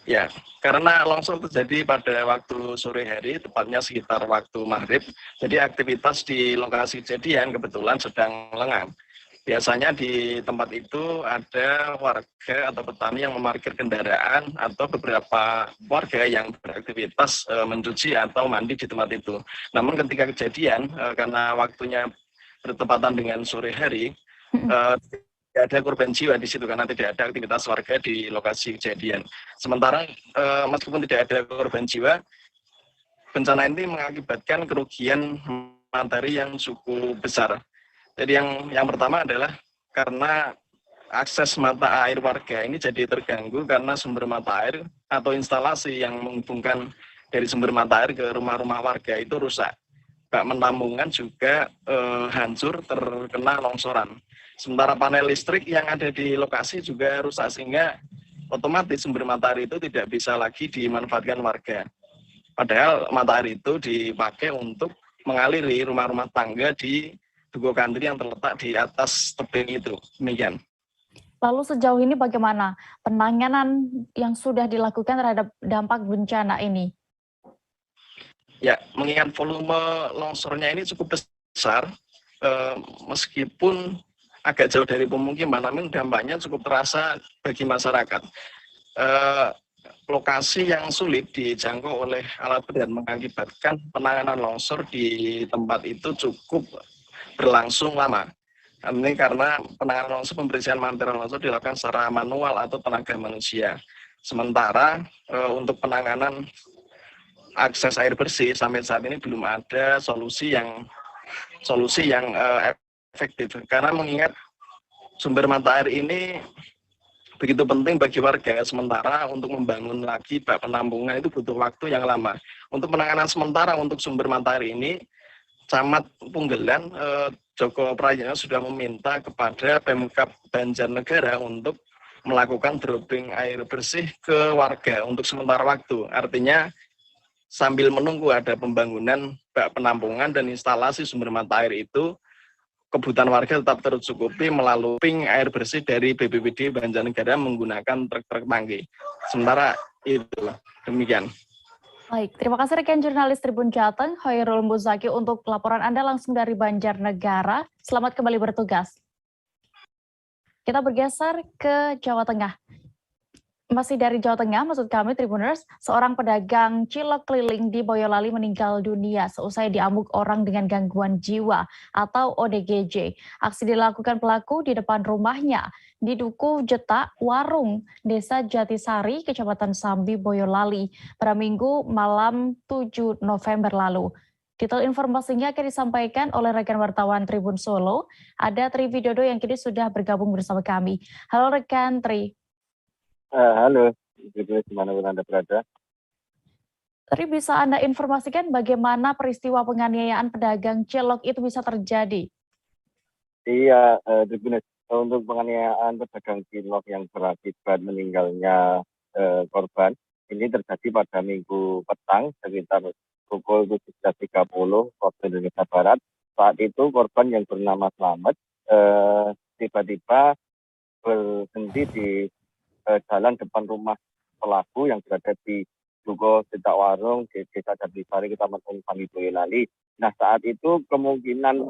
Ya, karena longsor terjadi pada waktu sore hari, tepatnya sekitar waktu maghrib, jadi aktivitas di lokasi kejadian kebetulan sedang lengang. Biasanya di tempat itu ada warga atau petani yang memarkir kendaraan atau beberapa warga yang beraktivitas mencuci atau mandi di tempat itu. Namun ketika kejadian, karena waktunya bertepatan dengan sore hari, Tidak ada korban jiwa di situ karena tidak ada aktivitas warga di lokasi kejadian. Sementara meskipun tidak ada korban jiwa, bencana ini mengakibatkan kerugian materi yang cukup besar. Jadi yang pertama adalah karena akses mata air warga ini jadi terganggu karena sumber mata air atau instalasi yang menghubungkan dari sumber mata air ke rumah-rumah warga itu rusak. Bak penampungan juga hancur terkena longsoran. Sementara panel listrik yang ada di lokasi juga rusak sehingga otomatis sumber matahari itu tidak bisa lagi dimanfaatkan warga. Padahal matahari itu dipakai untuk mengaliri rumah-rumah tangga di Dugo Country yang terletak di atas tebing itu. Demikian. Lalu sejauh ini bagaimana penanganan yang sudah dilakukan terhadap dampak bencana ini? Ya, mengingat volume longsornya ini cukup besar, meskipun agak jauh dari pemukiman, namun dampaknya cukup terasa bagi masyarakat. Lokasi yang sulit dijangkau oleh alat berat mengakibatkan penanganan longsor di tempat itu cukup berlangsung lama. Ini karena penanganan longsor, pembersihan material longsor dilakukan secara manual atau tenaga manusia. Sementara untuk penanganan akses air bersih sampai saat ini belum ada solusi yang efektif, karena mengingat sumber mata air ini begitu penting bagi warga, sementara untuk membangun lagi bak penampungan itu butuh waktu yang lama. Untuk penanganan sementara untuk sumber mata air ini, Camat Punggelan Joko Prayono sudah meminta kepada Pemkab Banjarnegara untuk melakukan dropping air bersih ke warga untuk sementara waktu. Artinya sambil menunggu ada pembangunan bak penampungan dan instalasi sumber mata air itu, kebutuhan warga tetap tercukupi melalui ping air bersih dari BPBD Banjarnegara menggunakan truk-truk tangki. Sementara itu, demikian. Baik, terima kasih rekan jurnalis Tribun Jateng, Hoirul Muzaki untuk laporan Anda langsung dari Banjarnegara. Selamat kembali bertugas. Kita bergeser ke Jawa Tengah. Masih dari Jawa Tengah, maksud kami Tribuners, seorang pedagang cilok keliling di Boyolali meninggal dunia seusai diamuk orang dengan gangguan jiwa atau ODGJ. Aksi dilakukan pelaku di depan rumahnya di Duku Jetak, Warung, Desa Jatisari, Kecamatan Sambi, Boyolali pada Minggu malam 7 November lalu. Detail informasinya akan disampaikan oleh rekan wartawan Tribun Solo. Ada Tri Widodo yang kini sudah bergabung bersama kami. Halo rekan Tri. Halo, dimanapun Anda berada. Tri, bisa Anda informasikan bagaimana peristiwa penganiayaan pedagang cilok itu bisa terjadi? Iya, untuk penganiayaan pedagang cilok yang berakibat meninggalnya korban, ini terjadi pada Minggu petang sekitar pukul 17.30 waktu Indonesia Barat. Saat itu korban yang bernama Slamet tiba-tiba berhenti di jalan depan rumah pelaku yang berada di Dugo Jetak Warung di Desa Jatisari, Kecamatan Sambi, Boyolali. Nah, saat itu kemungkinan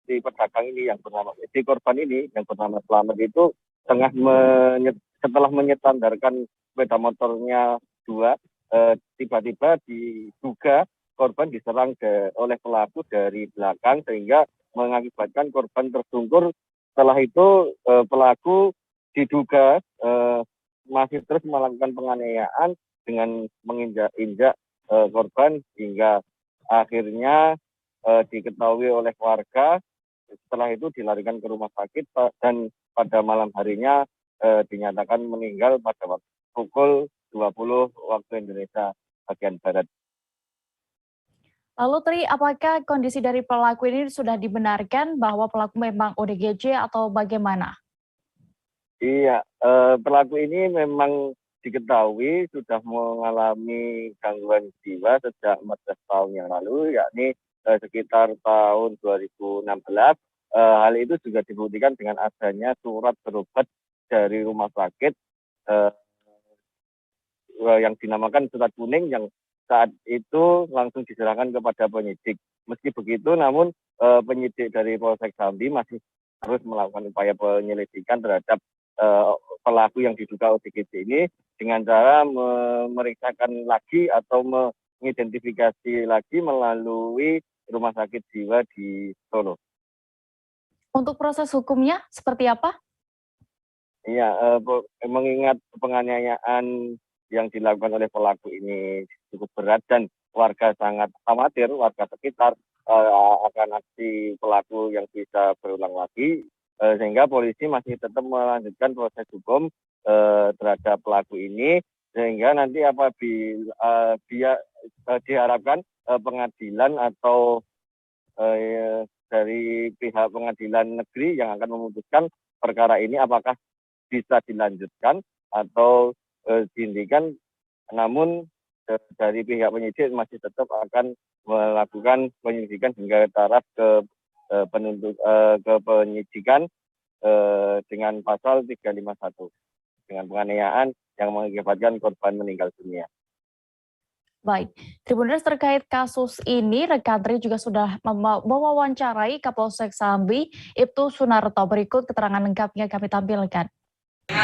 si pedagang ini yang bernama korban ini yang bernama Slamet itu setelah menyetandarkan sepeda motornya dua, tiba-tiba diduga korban diserang oleh pelaku dari belakang sehingga mengakibatkan korban tersungkur. Setelah itu pelaku diduga masih terus melakukan penganiayaan dengan menginjak-injak korban hingga akhirnya diketahui oleh warga. Setelah itu dilarikan ke rumah sakit dan pada malam harinya dinyatakan meninggal pada pukul 20 waktu Indonesia bagian barat. Lalu Tri, apakah kondisi dari pelaku ini sudah dibenarkan bahwa pelaku memang ODGJ atau bagaimana? Iya, pelaku ini memang diketahui sudah mengalami gangguan jiwa sejak 14 tahun yang lalu, yakni sekitar tahun 2016. Hal itu juga dibuktikan dengan adanya surat berobat dari rumah sakit yang dinamakan surat kuning yang saat itu langsung diserahkan kepada penyidik. Meski begitu, namun penyidik dari Polsek Sambi masih harus melakukan upaya penyelidikan terhadap pelaku yang diduga ODGJ ini dengan cara memeriksakan lagi atau mengidentifikasi lagi melalui rumah sakit jiwa di Solo. Untuk proses hukumnya seperti apa? Iya, mengingat penganiayaan yang dilakukan oleh pelaku ini cukup berat dan warga sangat khawatir, warga sekitar akan aksi pelaku yang bisa berulang lagi, sehingga polisi masih tetap melanjutkan proses hukum terhadap pelaku ini, sehingga nanti apabila dia diharapkan pengadilan atau dari pihak pengadilan negeri yang akan memutuskan perkara ini apakah bisa dilanjutkan atau dihentikan. Namun dari pihak penyidik masih tetap akan melakukan penyelidikan hingga taraf ke penyidikan dengan pasal 351 dengan penganiayaan yang mengakibatkan korban meninggal dunia. Baik, Tribuners, terkait kasus ini, rekan Tri juga sudah mewawancarai Kapolsek Sambi, Ibtu Sunarto. Berikut keterangan lengkapnya kami tampilkan.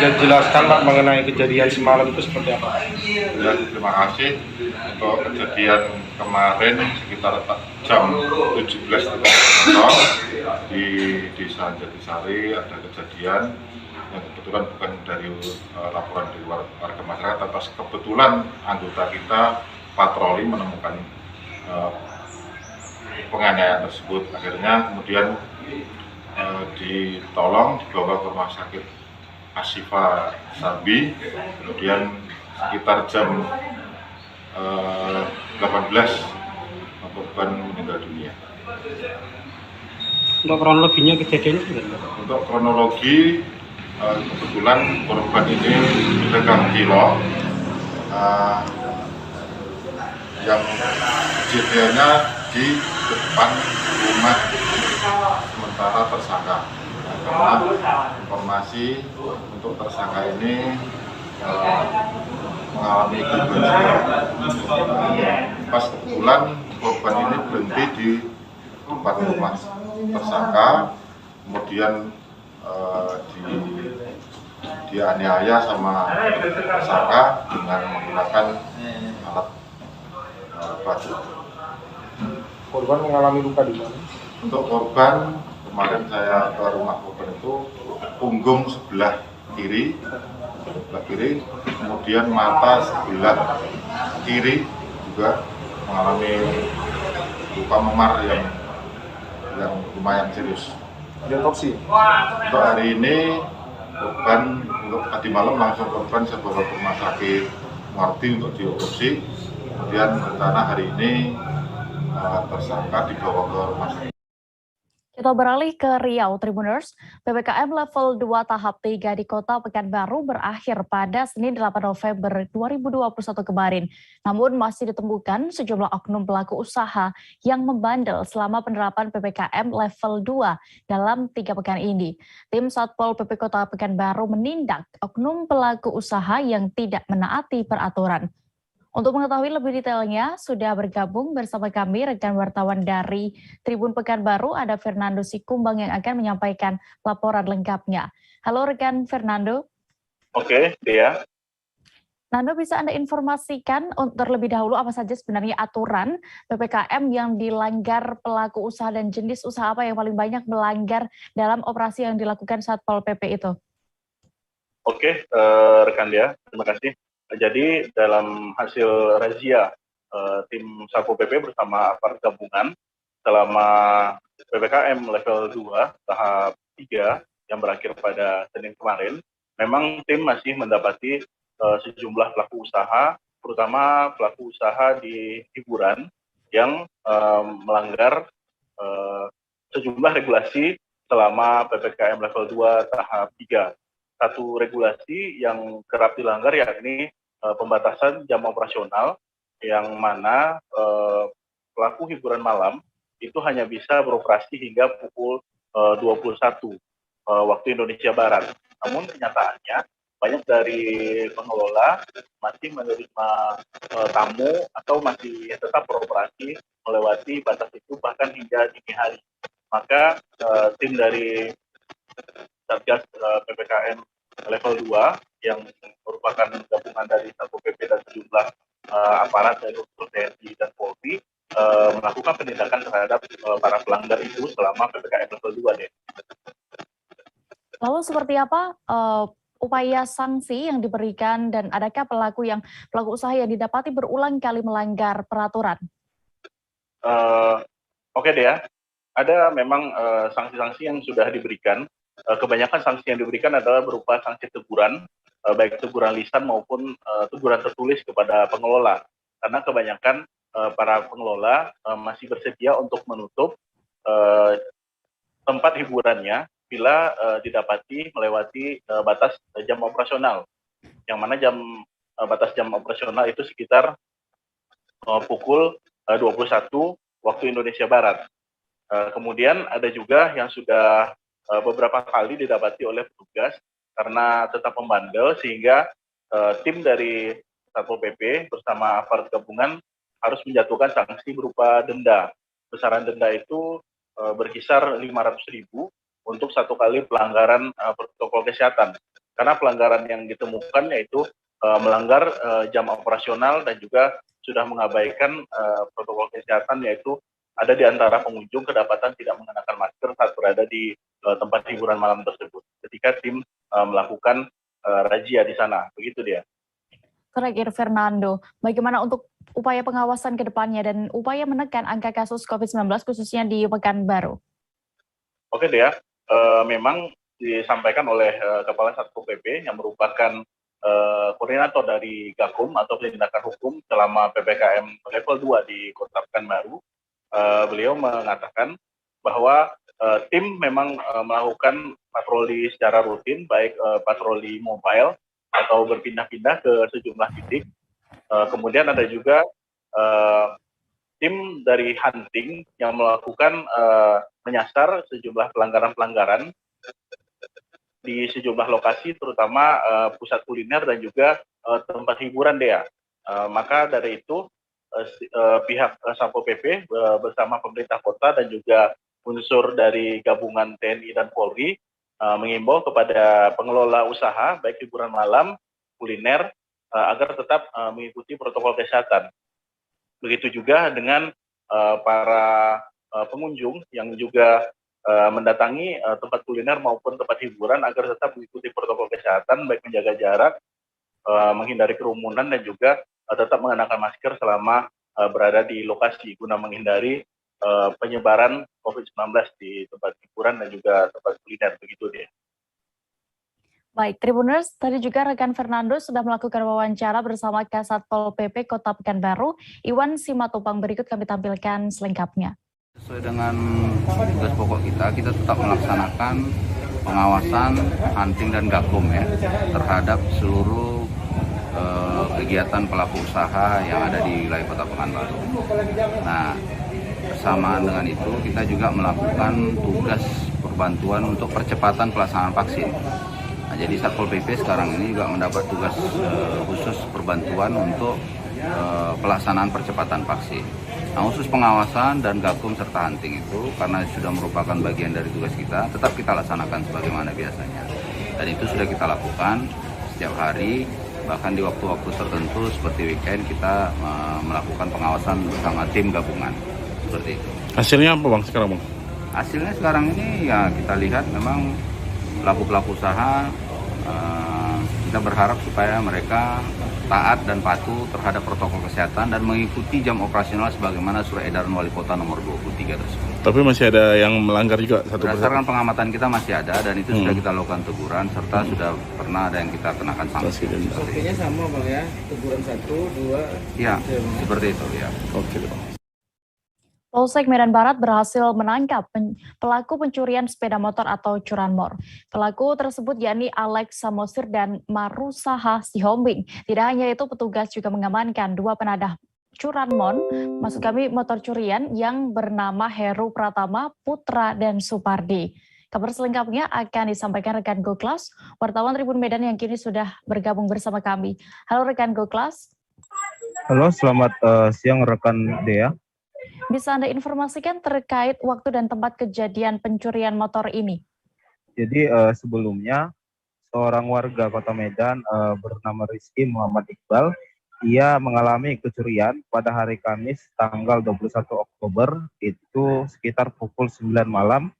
Jelaskan Pak mengenai kejadian semalam itu seperti apa? Ya, terima kasih untuk kejadian kemarin sekitar jam 17.00 di Desa Jatisari ada kejadian yang kebetulan bukan dari laporan dari warga masyarakat, atas kebetulan anggota kita patroli menemukan penganiayaan tersebut. Akhirnya kemudian ditolong dibawa ke rumah sakit Ashifa Sambi, kemudian sekitar jam 18 korban meninggal dunia. Untuk kronologinya kejadian itu? Untuk kronologi kebetulan korban ini pedagang cilok yang kejadiannya di depan rumah sementara tersangka. Karena informasi untuk tersangka ini mengalami gangguan jiwa. Pas kebetulan korban ini berhenti di depan rumah tersangka, kemudian dianiaya sama tersangka dengan menggunakan alat batu. Korban mengalami luka di mana? Untuk korban, kemarin saya ke rumah korban itu punggung sebelah kiri, kemudian mata sebelah kiri juga mengalami luka memar yang lumayan serius. Diotopsi? Untuk hari ini korban, untuk tadi malam langsung korban saya bawa ke rumah sakit Muarti untuk diotopsi. Kemudian rencana hari ini tersangka dibawa ke rumah sakit. Kita beralih ke Riau, Tribuners. PPKM level 2 tahap 3 di Kota Pekanbaru berakhir pada Senin 8 November 2021 kemarin. Namun masih ditemukan sejumlah oknum pelaku usaha yang membandel selama penerapan PPKM level 2 dalam 3 pekan ini. Tim Satpol PP Kota Pekanbaru menindak oknum pelaku usaha yang tidak menaati peraturan. Untuk mengetahui lebih detailnya, sudah bergabung bersama kami rekan wartawan dari Tribun Pekanbaru, ada Fernando Sikumbang yang akan menyampaikan laporan lengkapnya. Halo rekan Fernando. Oke, Dea. Nando, bisa Anda informasikan terlebih dahulu apa saja sebenarnya aturan PPKM yang dilanggar pelaku usaha dan jenis usaha apa yang paling banyak melanggar dalam operasi yang dilakukan Satpol PP itu? Oke, rekan Dea, terima kasih. Jadi dalam hasil razia tim Satpol PP bersama aparat gabungan selama PPKM level 2 tahap 3 yang berakhir pada Senin kemarin, memang tim masih mendapati sejumlah pelaku usaha, terutama pelaku usaha di hiburan yang melanggar sejumlah regulasi selama PPKM level 2 tahap 3. Satu regulasi yang kerap dilanggar yakni pembatasan jam operasional, yang mana pelaku hiburan malam itu hanya bisa beroperasi hingga pukul 21 waktu Indonesia Barat. Namun kenyataannya banyak dari pengelola masih menerima tamu atau masih tetap beroperasi melewati batas itu bahkan hingga dini hari. Maka tim dari Satgas PPKM level 2 yang merupakan gabungan dari Satpol PP dan sejumlah aparat dari unsur TNI dan Polri melakukan penindakan terhadap para pelanggar itu selama PPKM level 2 deh. Lalu seperti apa upaya sanksi yang diberikan dan adakah pelaku usaha yang didapati berulang kali melanggar peraturan? Oke deh ya, ada memang sanksi-sanksi yang sudah diberikan. Kebanyakan sanksi yang diberikan adalah berupa sanksi teguran, baik teguran lisan maupun teguran tertulis kepada pengelola. Karena kebanyakan para pengelola masih bersedia untuk menutup tempat hiburannya bila didapati melewati batas jam operasional. Yang mana batas jam operasional itu sekitar pukul 21 waktu Indonesia Barat. Kemudian ada juga yang sudah beberapa kali didapati oleh petugas karena tetap membandel sehingga tim dari Satpol PP bersama aparat gabungan harus menjatuhkan sanksi berupa denda. Besaran denda itu berkisar 500.000 untuk satu kali pelanggaran protokol kesehatan. Karena pelanggaran yang ditemukan yaitu melanggar jam operasional dan juga sudah mengabaikan protokol kesehatan, yaitu ada di antara pengunjung kedapatan tidak mengenakan masker saat berada di tempat hiburan malam tersebut ketika tim melakukan razia di sana. Begitu dia. Terakhir Fernando, bagaimana untuk upaya pengawasan ke depannya dan upaya menekan angka kasus COVID-19 khususnya di Pekanbaru? Oke dia, memang disampaikan oleh Kepala Satpol PP yang merupakan koordinator dari Gakum atau Penindakan Hukum selama PPKM level 2 di Kota Pekanbaru. Beliau mengatakan bahwa tim memang melakukan patroli secara rutin, baik patroli mobile atau berpindah-pindah ke sejumlah titik. Kemudian ada juga tim dari hunting yang melakukan menyasar sejumlah pelanggaran-pelanggaran di sejumlah lokasi, terutama pusat kuliner dan juga tempat hiburan dea. Maka dari itu pihak Satpol PP bersama pemerintah kota dan juga unsur dari gabungan TNI dan Polri mengimbau kepada pengelola usaha baik hiburan malam, kuliner agar tetap mengikuti protokol kesehatan. Begitu juga dengan para pengunjung yang juga mendatangi tempat kuliner maupun tempat hiburan agar tetap mengikuti protokol kesehatan, baik menjaga jarak, menghindari kerumunan dan juga tetap mengenakan masker selama berada di lokasi guna menghindari penyebaran COVID-19 di tempat hiburan dan juga tempat kuliner. Begitu dia. Baik, Tribuners, tadi juga rekan Fernando sudah melakukan wawancara bersama Kasatpol PP Kota Pekanbaru, Iwan Simatupang. Berikut kami tampilkan selengkapnya. Sesuai dengan tugas pokok kita tetap melaksanakan pengawasan hunting dan gakum ya terhadap seluruh kegiatan pelaku usaha yang ada di wilayah Kota Pekanbaru. Nah, bersamaan dengan itu kita juga melakukan tugas perbantuan untuk percepatan pelaksanaan vaksin. Nah, jadi Satpol PP sekarang ini juga mendapat tugas khusus perbantuan untuk pelaksanaan percepatan vaksin. Nah, khusus pengawasan dan gakum serta hunting itu karena sudah merupakan bagian dari tugas kita, tetap kita laksanakan sebagaimana biasanya. Dan itu sudah kita lakukan setiap hari, bahkan di waktu-waktu tertentu seperti weekend kita melakukan pengawasan bersama tim gabungan. Seperti itu. Hasilnya apa Bang sekarang Bang? Hasilnya sekarang ini ya kita lihat memang pelaku-pelaku usaha kita berharap supaya mereka taat dan patuh terhadap protokol kesehatan dan mengikuti jam operasional sebagaimana surat edaran Wali Kota nomor 23 tersebut. Tapi masih ada yang melanggar juga satu persatu. Berdasarkan pengamatan kita masih ada dan itu sudah kita lakukan teguran serta sudah pernah ada yang kita kenakan sanksi. Sanksinya sama Bang ya, teguran 1, 2. Ya, seperti itu ya. Oke Bang. Polsek Medan Barat berhasil menangkap pelaku pencurian sepeda motor atau curanmor. Pelaku tersebut yakni Alex Samosir dan Marusaha Sihombing. Tidak hanya itu, petugas juga mengamankan 2 penadah curanmor, maksud kami motor curian yang bernama Heru Pratama, Putra, dan Supardi. Kabar selengkapnya akan disampaikan rekan Goklas, wartawan Tribun Medan yang kini sudah bergabung bersama kami. Halo rekan Goklas. Halo, selamat siang rekan Dea. Bisa Anda informasikan terkait waktu dan tempat kejadian pencurian motor ini? Jadi sebelumnya seorang warga Kota Medan bernama Rizky Muhammad Iqbal, ia mengalami kecurian pada hari Kamis tanggal 21 Oktober itu sekitar pukul 9 malam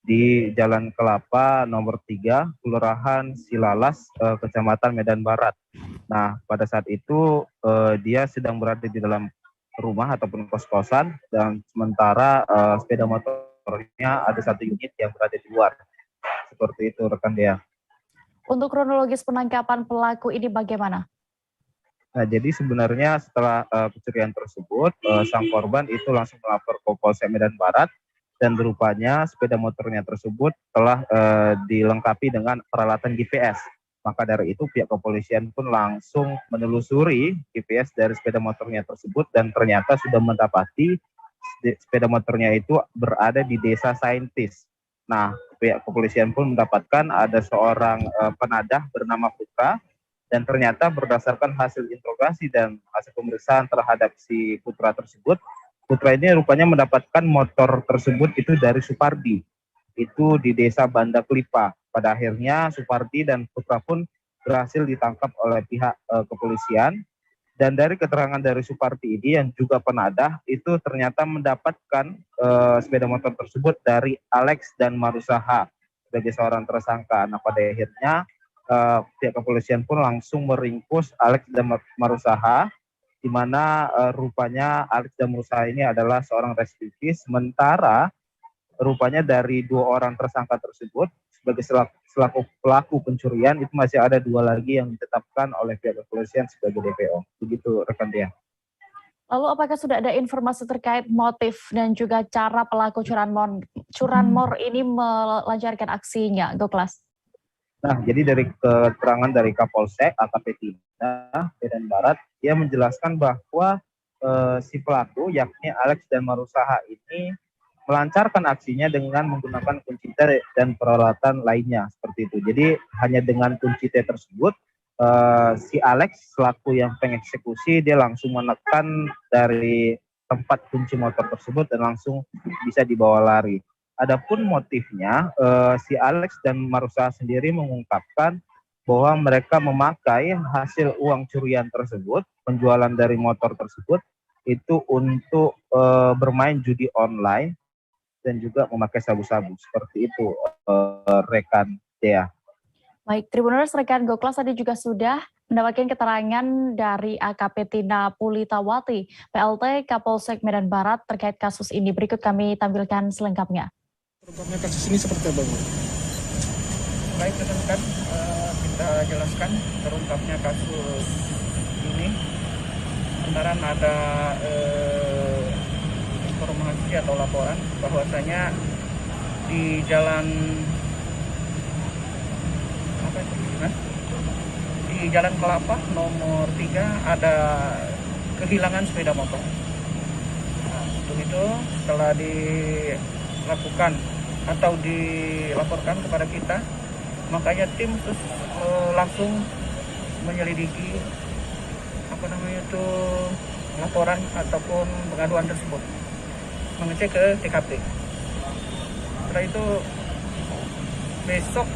di Jalan Kelapa nomor 3, Kelurahan Silalas, Kecamatan Medan Barat. Nah, pada saat itu dia sedang berada di dalam rumah ataupun kos-kosan, dan sementara sepeda motornya ada 1 unit yang berada di luar. Seperti itu, rekan Dea. Untuk kronologis penangkapan pelaku ini bagaimana? Nah, jadi sebenarnya setelah pencurian tersebut, sang korban itu langsung melapor ke Polsek Medan Barat, dan rupanya sepeda motornya tersebut telah dilengkapi dengan peralatan GPS. Maka dari itu pihak kepolisian pun langsung menelusuri GPS dari sepeda motornya tersebut, dan ternyata sudah mendapati sepeda motornya itu berada di Desa Saintis. Nah, pihak kepolisian pun mendapatkan ada seorang penadah bernama Putra, dan ternyata berdasarkan hasil interogasi dan hasil pemeriksaan terhadap si Putra tersebut, Putra ini rupanya mendapatkan motor tersebut itu dari Supardi, itu di Desa Banda Klipa. Pada akhirnya Supardi dan Putra pun berhasil ditangkap oleh pihak kepolisian, dan dari keterangan dari Supardi ini yang juga penadah, itu ternyata mendapatkan sepeda motor tersebut dari Alex dan Marusaha sebagai seorang tersangka. Nah, pada akhirnya pihak kepolisian pun langsung meringkus Alex dan Marusaha, di mana rupanya Alex dan Marusaha ini adalah seorang residivis, sementara rupanya dari 2 orang tersangka tersebut sebagai selaku pelaku pencurian itu masih ada 2 lagi yang ditetapkan oleh pihak kepolisian sebagai DPO. Begitu, rekan Dia. Lalu apakah sudah ada informasi terkait motif dan juga cara pelaku curanmor ini melancarkan aksinya, Goklas? Nah, jadi dari keterangan dari Kapolsek AKP Tina Medan Barat, dia menjelaskan bahwa si pelaku yakni Alex dan Marusaha ini melancarkan aksinya dengan menggunakan kunci T dan peralatan lainnya seperti itu. Jadi hanya dengan kunci T tersebut, si Alex selaku yang pengeksekusi dia langsung menekan dari tempat kunci motor tersebut dan langsung bisa dibawa lari. Adapun motifnya, si Alex dan Marusaha sendiri mengungkapkan bahwa mereka memakai hasil uang curian tersebut, penjualan dari motor tersebut, itu untuk bermain judi online dan juga memakai sabu-sabu. Seperti itu, rekan Dea. Baik, Tribuners, rekan Goklas tadi juga sudah mendapatkan keterangan dari AKP Tina Pulitawati, PLT Kapolsek Medan Barat terkait kasus ini. Berikut kami tampilkan selengkapnya. Terungkapnya kasus ini seperti apa, Bu? Baik, rekan-rekan, kita jelaskan terungkapnya kasus ini. Antara ada informasi atau laporan bahwasanya di jalan Jalan Kelapa nomor 3 ada kehilangan sepeda motor. Nah, untuk itu setelah dilakukan atau dilaporkan kepada kita, makanya tim langsung menyelidiki laporan ataupun pengaduan tersebut, mengecek ke TKP. Setelah itu besok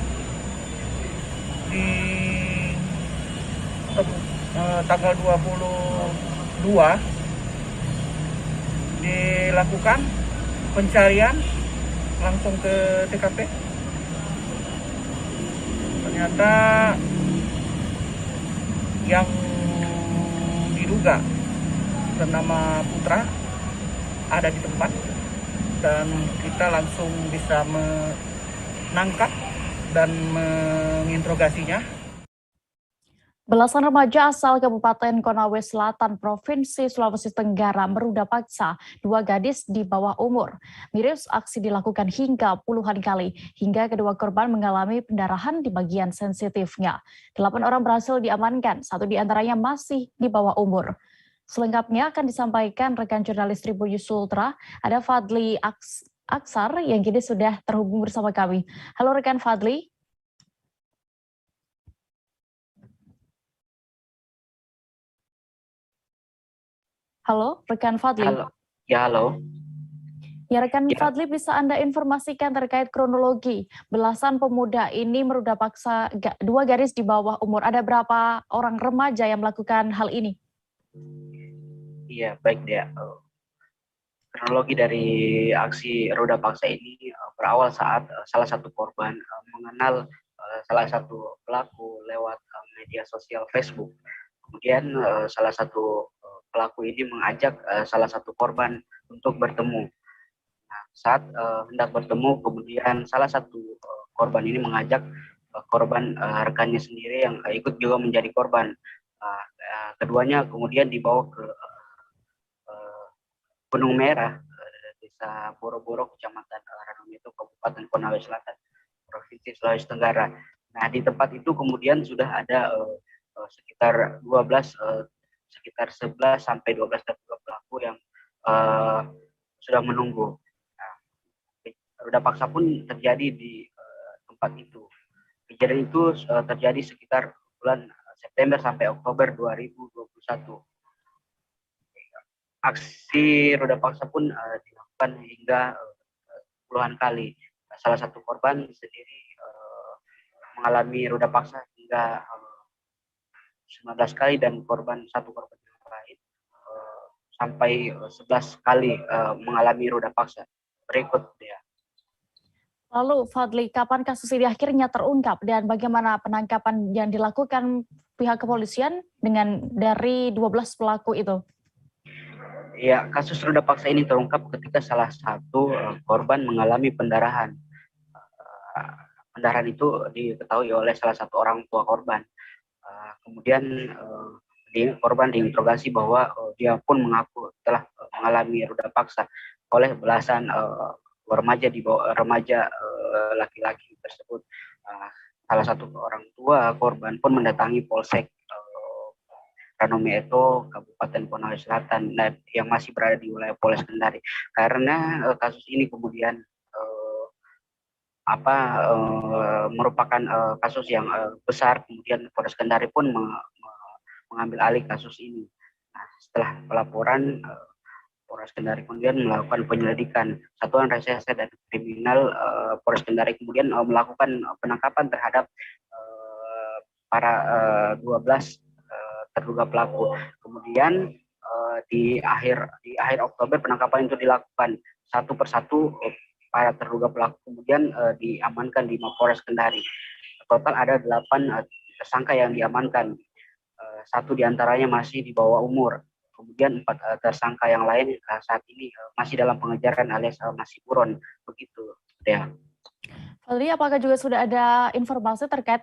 di tanggal 22 dilakukan pencarian langsung ke TKP. Ternyata yang diduga bernama Putra ada di tempat, dan kita langsung bisa menangkap dan menginterogasinya. Belasan remaja asal Kabupaten Konawe Selatan, Provinsi Sulawesi Tenggara meruda paksa 2 gadis di bawah umur. Miris aksi dilakukan hingga puluhan kali, hingga kedua korban mengalami pendarahan di bagian sensitifnya. 8 orang berhasil diamankan, 1 diantaranya masih di bawah umur. Selengkapnya akan disampaikan rekan jurnalis Tribun News Ultra, ada Fadli Aksar yang kini sudah terhubung bersama kami. Halo rekan Fadli. Halo, rekan Fadli. Halo. Ya, halo. Ya, rekan Fadli, bisa Anda informasikan terkait kronologi belasan pemuda ini meruda paksa 2 gadis di bawah umur. Ada berapa orang remaja yang melakukan hal ini? Iya, baik Dea. Kronologi dari aksi roda paksa ini berawal saat salah satu korban mengenal salah satu pelaku lewat media sosial Facebook. Kemudian salah satu pelaku ini mengajak salah satu korban untuk bertemu. Nah, saat hendak bertemu, kemudian salah satu korban ini mengajak korban rekannya sendiri yang ikut juga menjadi korban. Keduanya kemudian dibawa ke Gunung Merah, Desa Boro-Boro, Kecamatan Ranum itu, Kabupaten Konawe Selatan, Provinsi Sulawesi Tenggara. Nah, di tempat itu kemudian sudah ada sekitar 11 sampai 12 terduga pelaku yang sudah menunggu. Nah, roda paksa pun terjadi di tempat itu. Kejadian itu terjadi sekitar bulan September sampai Oktober 2021. Aksi roda paksa pun dilakukan hingga puluhan kali. Salah satu korban sendiri mengalami roda paksa hingga 19 kali dan satu korban yang lain sampai 11 kali mengalami roda paksa. Berikut dia. Lalu Fadli, kapan kasus ini akhirnya terungkap dan bagaimana penangkapan yang dilakukan pihak kepolisian dari 12 pelaku itu? Ya, kasus roda paksa ini terungkap ketika salah satu korban mengalami pendarahan. Pendarahan itu diketahui oleh salah satu orang tua korban. Kemudian korban diinterogasi bahwa dia pun mengaku telah mengalami roda paksa oleh belasan remaja laki-laki tersebut. Salah satu orang tua korban pun mendatangi Polsek Ranome itu, Kabupaten Konawe Selatan, yang masih berada di wilayah Polres Kendari. Karena kasus ini kemudian merupakan kasus yang besar, kemudian Polres Kendari pun mengambil alih kasus ini. Nah, setelah pelaporan, Polres Kendari kemudian melakukan penyelidikan. Satuan Reserse dan Kriminal Polres Kendari kemudian melakukan penangkapan terhadap para 12 terduga pelaku. Kemudian di akhir Oktober penangkapan itu dilakukan satu persatu para terduga pelaku kemudian diamankan di Mapolres Kendari. Total ada 8 tersangka yang diamankan. 1 diantaranya masih di bawah umur. Kemudian 4 tersangka yang lain saat ini masih dalam pengejaran alias masih buron. Begitu, ya. Fadli, apakah juga sudah ada informasi terkait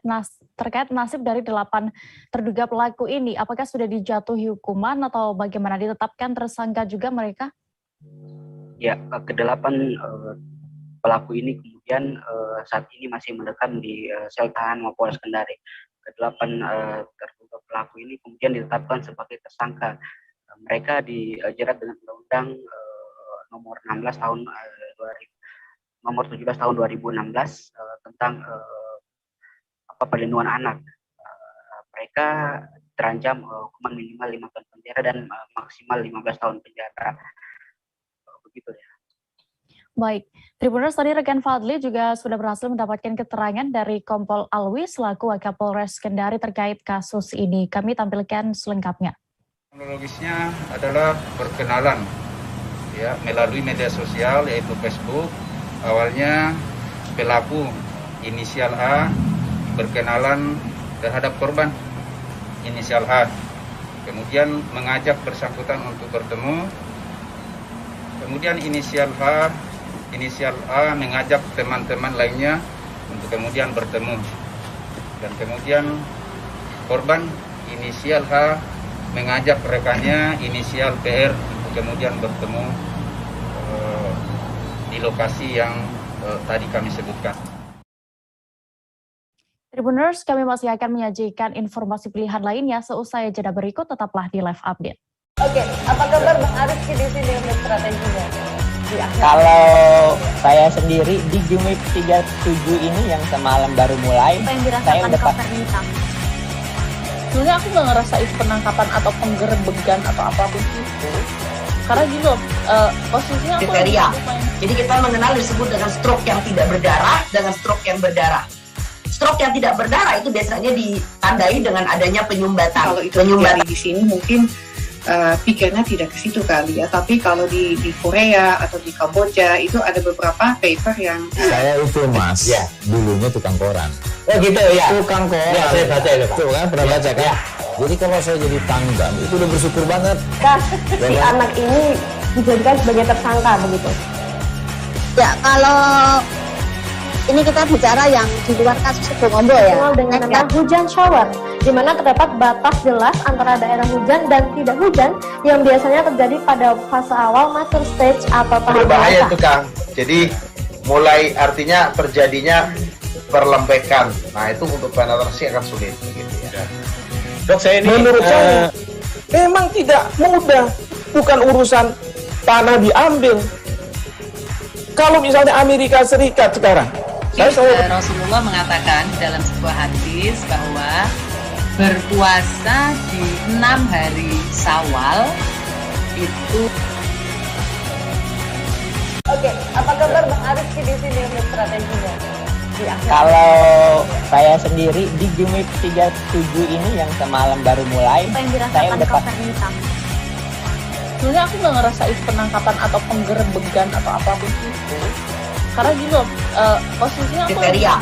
nasib dari 8 terduga pelaku ini? Apakah sudah dijatuhi hukuman atau bagaimana, ditetapkan tersangka juga mereka? Ya, ke-8 pelaku ini kemudian saat ini masih mendekam di sel tahanan Mapolres Kendari. Ke-8 terduga pelaku ini kemudian ditetapkan sebagai tersangka. Mereka dijerat dengan Undang-Undang nomor 17 tahun 2016 tentang perlindungan anak. Mereka terancam hukuman minimal 5 tahun penjara dan maksimal 15 tahun penjara. Begitu ya. Baik, Tribuners, tadi rekan Fadli juga sudah berhasil mendapatkan keterangan dari Kompol Alwi selaku Wakapolres Kendari terkait kasus ini. Kami tampilkan selengkapnya. Kronologisnya adalah perkenalan ya melalui media sosial yaitu Facebook. Awalnya pelaku inisial A berkenalan terhadap korban inisial A, kemudian mengajak bersangkutan untuk bertemu. Kemudian inisial A mengajak teman-teman lainnya untuk kemudian bertemu. Dan kemudian korban inisial H mengajak rekannya inisial PR untuk kemudian bertemu di lokasi yang tadi kami sebutkan. Tribuners, kami masih akan menyajikan informasi pilihan lainnya seusai jeda berikut. Tetaplah di Live Update. Oke, apa kabar Bang Arief di sini untuk strateginya? Kalau saya sendiri di Jumip 37 ini yang semalam baru mulai, saya udah sebenarnya aku nggak ngerasa itu penangkapan atau penggerebegan atau apapun itu. Karena gini loh, posisinya aku kriteria. Jadi kita mengenal disebut dengan stroke yang tidak berdarah dengan stroke yang berdarah. Stroke yang tidak berdarah itu biasanya ditandai dengan adanya penyumbatan. Kalau itu terjadi di sini mungkin pikirnya tidak ke situ kali ya. Tapi kalau di Korea atau di Kamboja itu ada beberapa paper yang Saya itu Mas, dulunya tukang koran. Oh gitu ya. Tukang koran. Ya, saya baca itu Pak. Tuh kan pernah baca kan? Jadi kalau saya jadi Pangdam itu udah bersyukur banget. Si anak ini dijadikan sebagai tersangka begitu. Ya, kalau ini kita bicara yang di luar kasus Sebongombo ya. Dikenal dengan nama hujan shower, di mana terdapat batas jelas antara daerah hujan dan tidak hujan yang biasanya terjadi pada fase awal mature stage atau tahap berbahaya dewasa. itu Kang. Jadi mulai artinya terjadinya perlembekan. Nah itu untuk penetrasi akan sulit begitu ya. Dok, saya ini Menurut saya memang tidak mudah, bukan urusan tanah diambil. Kalau misalnya Amerika Serikat sekarang, Rasulullah mengatakan dalam sebuah hadis bahwa berpuasa di 6 hari Syawal itu. Oke, apa kabar Bang Arifki di sini untuk strateginya? Kalau saya sendiri di Jumip 37 ini yang semalam baru mulai, Apa yang saya dirasakan udah Kak Nita? Sebenarnya aku nggak ngerasain penangkapan atau penggerebegan atau apapun itu. Karena gini loh, posisinya aku Kriteria.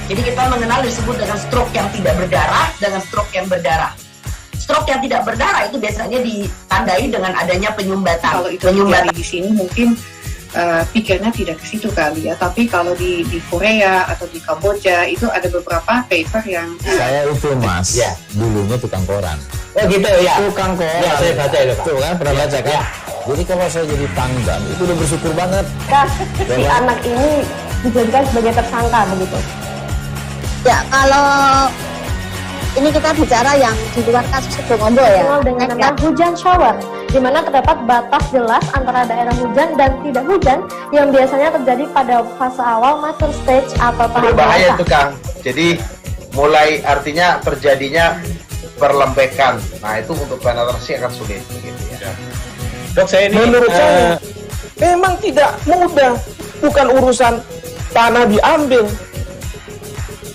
Jadi kita mengenal disebut dengan stroke yang tidak berdarah dengan stroke yang berdarah. Stroke yang tidak berdarah itu biasanya ditandai dengan adanya penyumbatan. Kalau itu terjadi di sini mungkin pikirnya tidak ke situ kali ya. Tapi kalau di Korea atau di Kamboja itu ada beberapa paper yang Saya itu Mas, dulunya tukang koran. Oh gitu ya. Tukang koran. Ya, saya baca itu Pak. Tuh kan pernah baca kan? Jadi kalau saya jadi Pangdam itu udah bersyukur banget. Si anak ini dijadikan sebagai tersangka begitu. Ya, kalau ini kita bicara yang di luar kasus Sebongombo ya. Dikenal dengan nama hujan shower, di mana terdapat batas jelas antara daerah hujan dan tidak hujan yang biasanya terjadi pada fase awal mature stage atau tahap Berbahaya dewasa. itu Kang. Jadi mulai artinya terjadinya perlembekan. Nah itu untuk penetrasi akan sulit begitu ya. Dok, saya ini menurut saya memang tidak mudah, bukan urusan tanah diambil.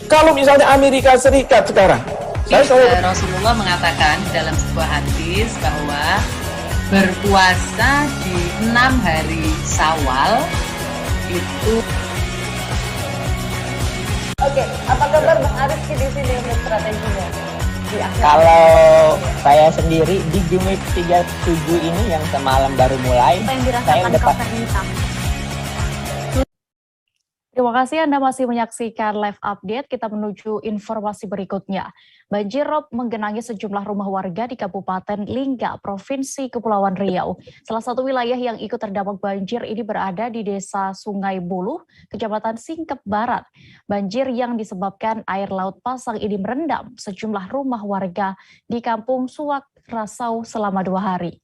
Kalau misalnya Amerika Serikat sekarang, Rasulullah mengatakan dalam sebuah hadis bahwa berpuasa di 6 hari Syawal itu. Oke, apa kabar Bang Arifki di sini untuk strateginya? Kalau saya sendiri di Jumip 37 ini yang semalam baru mulai, Apa yang saya dirasakan udah Kak Nita? Terima kasih Anda masih menyaksikan live update. Kita menuju informasi berikutnya. Banjir rob menggenangi sejumlah rumah warga di Kabupaten Lingga, Provinsi Kepulauan Riau. Salah satu wilayah yang ikut terdampak banjir ini berada di Desa Sungai Buluh, Kecamatan Singkep Barat. Banjir yang disebabkan air laut pasang ini merendam sejumlah rumah warga di Kampung Suwak Rasau selama 2 hari.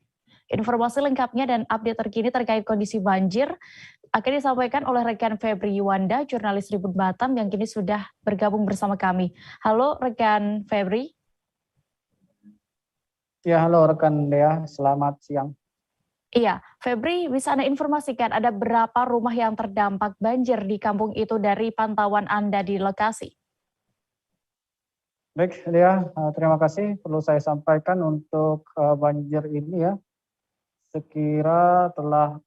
Informasi lengkapnya dan update terkini terkait kondisi banjir akan disampaikan oleh rekan Febri Yuwanda, jurnalis Tribun Batam yang kini sudah bergabung bersama kami. Halo rekan Febri. Ya, halo rekan Dea, selamat siang. Iya, Febri bisa Anda informasikan ada berapa rumah yang terdampak banjir di kampung itu dari pantauan Anda di lokasi? Baik, Dea, terima kasih. Perlu saya sampaikan untuk banjir ini ya, sekira telah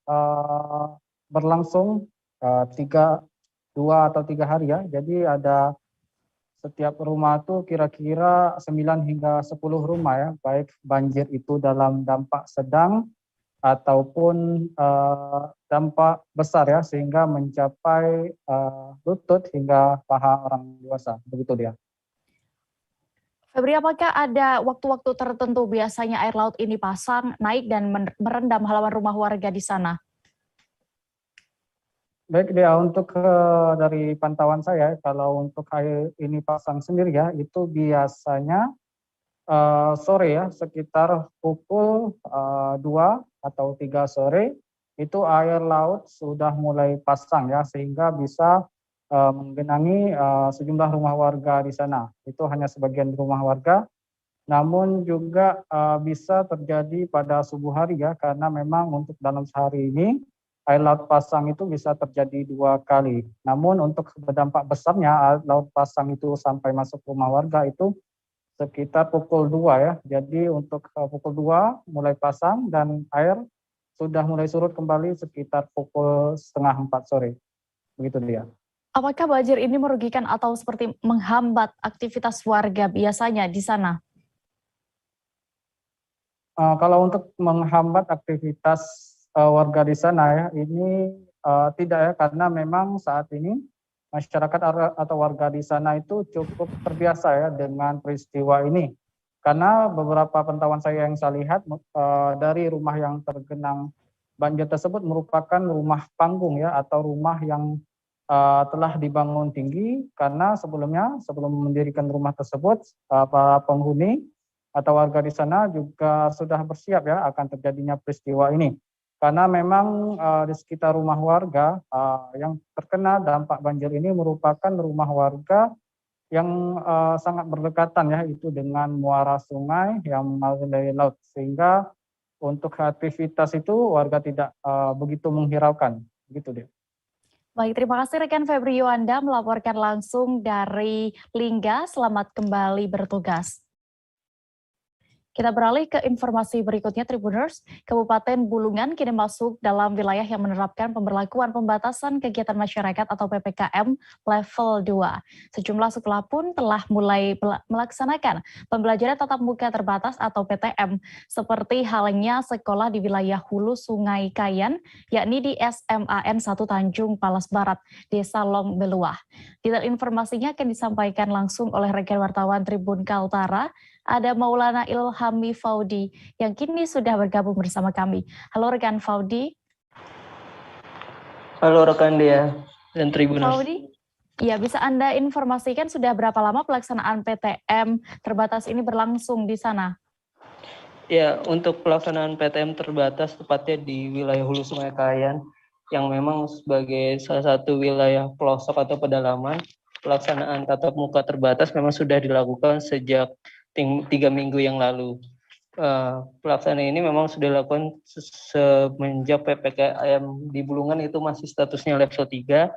berlangsung 2 atau 3 hari ya. Jadi ada setiap rumah tuh kira-kira 9 hingga 10 rumah ya, baik banjir itu dalam dampak sedang ataupun dampak besar ya, sehingga mencapai lutut hingga paha orang dewasa. Begitu dia. Febri, apakah ada waktu-waktu tertentu biasanya air laut ini pasang, naik dan merendam halaman rumah warga di sana? Baik dia, untuk dari pantauan saya, kalau untuk air ini pasang sendiri ya, itu biasanya sore ya, sekitar pukul 2 atau 3 sore, itu air laut sudah mulai pasang ya, sehingga bisa menggenangi sejumlah rumah warga di sana. Itu hanya sebagian rumah warga, namun juga bisa terjadi pada subuh hari ya, karena memang untuk dalam sehari ini air laut pasang itu bisa terjadi 2 kali. Namun untuk berdampak besarnya air laut pasang itu sampai masuk rumah warga itu sekitar pukul 2 ya. Jadi untuk pukul 2 mulai pasang dan air sudah mulai surut kembali sekitar pukul setengah 4 sore. Begitu dia. Apakah banjir ini merugikan atau seperti menghambat aktivitas warga biasanya di sana? Kalau untuk menghambat aktivitas warga di sana ya, ini tidak ya, karena memang saat ini masyarakat atau warga di sana itu cukup terbiasa ya dengan peristiwa ini. Karena beberapa pantauan saya yang saya lihat dari rumah yang tergenang banjir tersebut merupakan rumah panggung ya, atau rumah yang telah dibangun tinggi, karena sebelumnya sebelum mendirikan rumah tersebut para penghuni atau warga di sana juga sudah bersiap ya akan terjadinya peristiwa ini. Karena memang di sekitar rumah warga yang terkena dampak banjir ini merupakan rumah warga yang sangat berdekatan ya, itu dengan muara sungai yang mengalir dari laut, sehingga untuk aktivitas itu warga tidak begitu menghiraukan, begitu deh. Baik, terima kasih rekan Febri Yuanda melaporkan langsung dari Lingga. Selamat kembali bertugas. Kita beralih ke informasi berikutnya, Tribuners. Kabupaten Bulungan kini masuk dalam wilayah yang menerapkan pemberlakuan pembatasan kegiatan masyarakat atau PPKM level 2. Sejumlah sekolah pun telah mulai melaksanakan pembelajaran tatap muka terbatas atau PTM, seperti halnya sekolah di wilayah hulu Sungai Kayan, yakni di SMAN 1 Tanjung Palas Barat, Desa Long Beluah. Detail informasinya akan disampaikan langsung oleh rekan wartawan Tribun Kaltara, ada Maulana Ilhami Faudi yang kini sudah bergabung bersama kami. Halo rekan Faudi. Halo rekan Dea dan Tribuners. Faudi, ya bisa Anda informasikan sudah berapa lama pelaksanaan PTM terbatas ini berlangsung di sana? Ya, untuk pelaksanaan PTM terbatas tepatnya di wilayah hulu Sungai Kayan yang memang sebagai salah satu wilayah pelosok atau pedalaman, pelaksanaan tatap muka terbatas memang sudah dilakukan sejak 3 minggu yang lalu. Pelaksanaan ini memang sudah dilakukan semenjak PPKM di Bulungan itu masih statusnya level 3,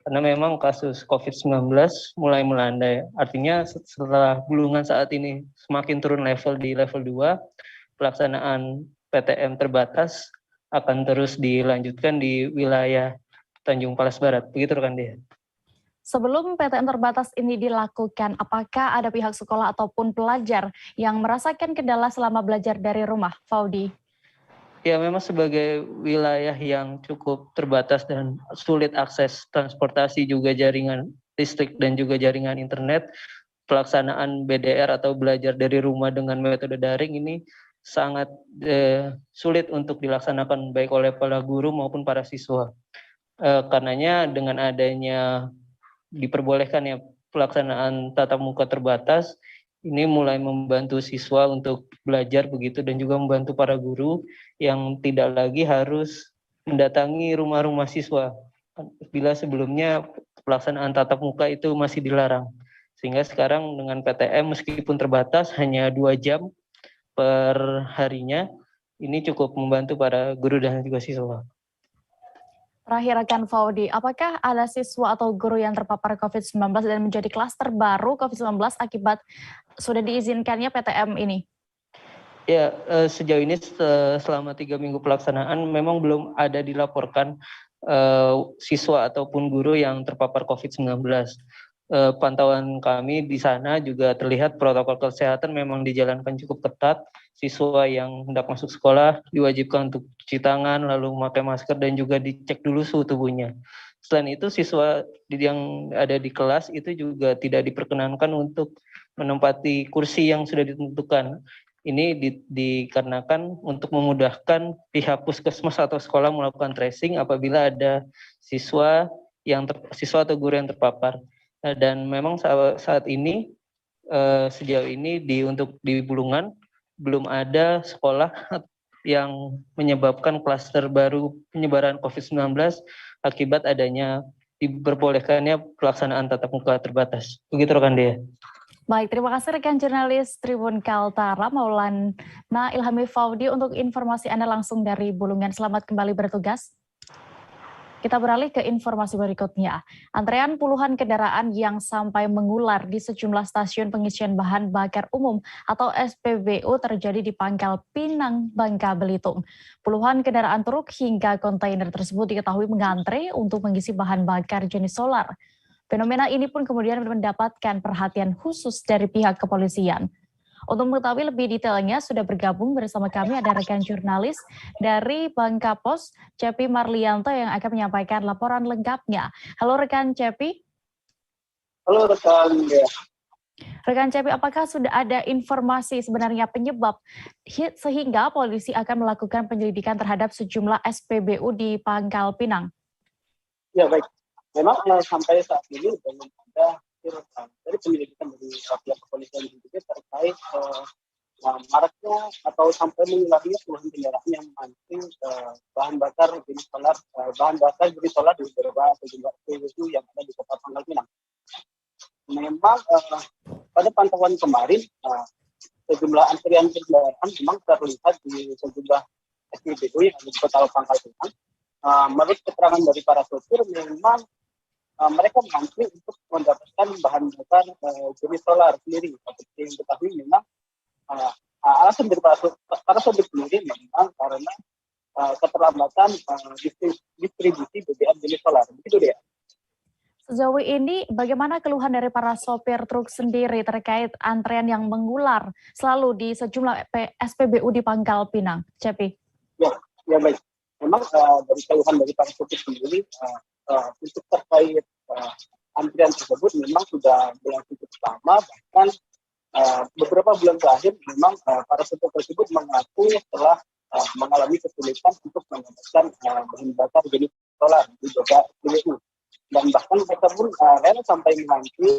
karena memang kasus COVID-19 mulai melandai. Artinya setelah Bulungan saat ini semakin turun level di level 2, pelaksanaan PTM terbatas akan terus dilanjutkan di wilayah Tanjung Palas Barat. Begitu rekan dia. Sebelum PTM terbatas ini dilakukan, apakah ada pihak sekolah ataupun pelajar yang merasakan kendala selama belajar dari rumah, Faudi? Ya, memang sebagai wilayah yang cukup terbatas dan sulit akses transportasi, juga jaringan listrik dan juga jaringan internet, pelaksanaan BDR atau belajar dari rumah dengan metode daring ini sangat sulit untuk dilaksanakan baik oleh para guru maupun para siswa. Karenanya dengan adanya diperbolehkan ya pelaksanaan tatap muka terbatas, ini mulai membantu siswa untuk belajar begitu, dan juga membantu para guru yang tidak lagi harus mendatangi rumah-rumah siswa. Bila sebelumnya pelaksanaan tatap muka itu masih dilarang. Sehingga sekarang dengan PTM meskipun terbatas hanya 2 jam per harinya, ini cukup membantu para guru dan juga siswa. Terakhir rekan Faudi, apakah ada siswa atau guru yang terpapar COVID-19 dan menjadi klaster baru COVID-19 akibat sudah diizinkannya PTM ini? Ya, sejauh ini selama 3 minggu pelaksanaan memang belum ada dilaporkan siswa ataupun guru yang terpapar COVID-19. Pantauan kami di sana juga terlihat protokol kesehatan memang dijalankan cukup ketat. Siswa yang hendak masuk sekolah diwajibkan untuk cuci tangan, lalu memakai masker, dan juga dicek dulu suhu tubuhnya. Selain itu, siswa yang ada di kelas itu juga tidak diperkenankan untuk menempati kursi yang sudah ditentukan. Ini dikarenakan untuk memudahkan pihak puskesmas atau sekolah melakukan tracing apabila ada siswa atau guru yang terpapar. Dan memang saat ini sejauh ini untuk di Bulungan belum ada sekolah yang menyebabkan klaster baru penyebaran COVID-19 akibat adanya diperbolehkannya pelaksanaan tatap muka terbatas. Begitu rekan Dea. Baik, terima kasih rekan jurnalis Tribun Kaltara Maulana Ilhami Faudi untuk informasi Anda langsung dari Bulungan. Selamat kembali bertugas. Kita beralih ke informasi berikutnya. Antrean puluhan kendaraan yang sampai mengular di sejumlah stasiun pengisian bahan bakar umum atau SPBU terjadi di Pangkal Pinang, Bangka Belitung. Puluhan kendaraan truk hingga kontainer tersebut diketahui mengantre untuk mengisi bahan bakar jenis solar. Fenomena ini pun kemudian mendapatkan perhatian khusus dari pihak kepolisian. Untuk mengetahui lebih detailnya, sudah bergabung bersama kami ada rekan jurnalis dari Bangka Pos, Cepi Marlianto yang akan menyampaikan laporan lengkapnya. Halo rekan Cepi. Halo rekan. Rekan Cepi, apakah sudah ada informasi sebenarnya penyebab sehingga polisi akan melakukan penyelidikan terhadap sejumlah SPBU di Pangkal Pinang? Ya baik, memang sampai saat ini belum ada dari penyelidikan dari pihak kepolisian juga terkait maraknya atau sampai mengularnya puluhan kendaraan yang memancing bahan bakar jenis solar di beberapa sejumlah SPBU yang ada di Kota Pangkal Pinang. Memang pada pantauan kemarin sejumlah antrian kendaraan memang terlihat di sejumlah SPBU yang ada di Kota Pangkal Pinang. Menurut keterangan dari para sopir, memang mereka mengantri untuk mendapatkan bahan bakar jenis solar sendiri. Seperti yang diketahui memang alasan dari para sopir sendiri memang karena keterlambatan distribusi BBM jenis solar. Begitu dia. Sejauh ini bagaimana keluhan dari para sopir truk sendiri terkait antrean yang mengular selalu di sejumlah SPBU di Pangkal Pinang, Cepi? Ya baik. Memang dari keluhan dari para sopir sendiri untuk terkait antrian tersebut memang sudah berlangsung cukup lama, bahkan beberapa bulan terakhir memang para sopir tersebut mengaku telah mengalami kesulitan untuk mendapatkan bahan bakar jenis solar di beberapa SPBU, dan bahkan mereka pun rela sampai mengantri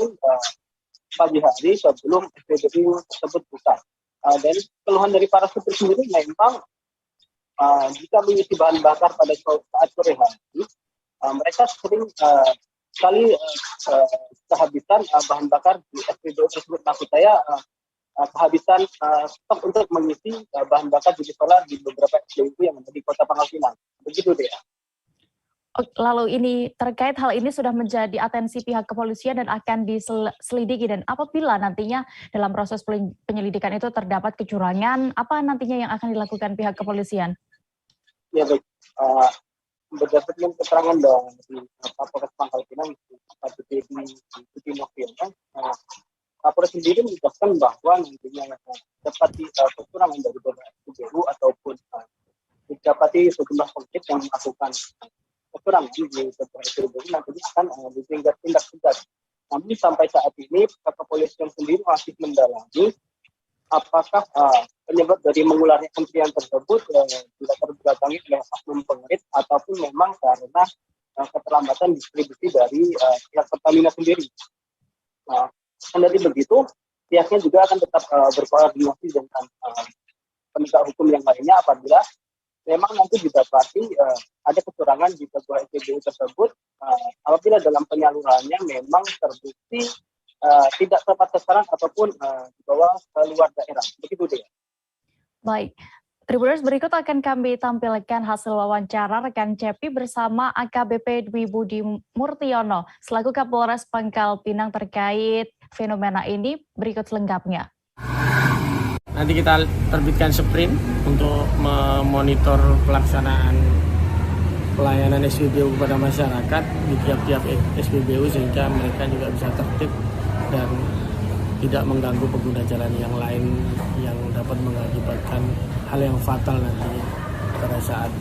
pagi hari sebelum SPBU tersebut buka. Dan keluhan dari para sopir sendiri memang jika mengisi bahan bakar pada saat sore hari, mereka sering sekali kehabisan bahan bakar di SPBU tersebut. Maksud saya kehabisan stok untuk mengisi bahan bakar jenis solar di beberapa SPBU yang ada di Kota Pangkal Pinang. Begitu deh. Lalu ini terkait hal ini sudah menjadi atensi pihak kepolisian dan akan diselidiki, dan apabila nantinya dalam proses penyelidikan itu terdapat kecurangan, apa nantinya yang akan dilakukan pihak kepolisian? Ya baik, berdasarkan keterangan dari Kapolres Pangkal Pinang, Siti Noviana, Kapolres sendiri menjelaskan bahwa nantinya dapat kekurangan dari beberapa SPBU ataupun didapati sejumlah konflik yang melakukan kekurangan di beberapa SPBU nantinya akan ditindak tegas. Namun sampai saat ini kepolisian sendiri masih mendalami apakah penyebab dari mengularnya antrian tersebut tidak terbelakangi oleh oknum pengerit ataupun memang karena keterlambatan distribusi dari pihak Pertamina sendiri. Kendati begitu, pihaknya juga akan tetap berkoordinasi dengan penegak hukum yang lainnya apabila memang nanti didapati ada kecurangan di sebuah SPBU tersebut, apabila dalam penyalurannya memang terbukti tidak tepat sasaran ataupun dibawa ke luar daerah. Begitu dia. Baik, Tribuners, berikut akan kami tampilkan hasil wawancara rekan Cepi bersama AKBP Dwi Budi Murtiono selaku Kapolres Pangkal Pinang terkait fenomena ini. Berikut selengkapnya. Nanti kita terbitkan sprint untuk memonitor pelaksanaan pelayanan SPBU kepada masyarakat di tiap-tiap SPBU sehingga mereka juga bisa tertib dan tidak mengganggu pengguna jalan yang lain yang dapat mengakibatkan hal yang fatal nanti pada saat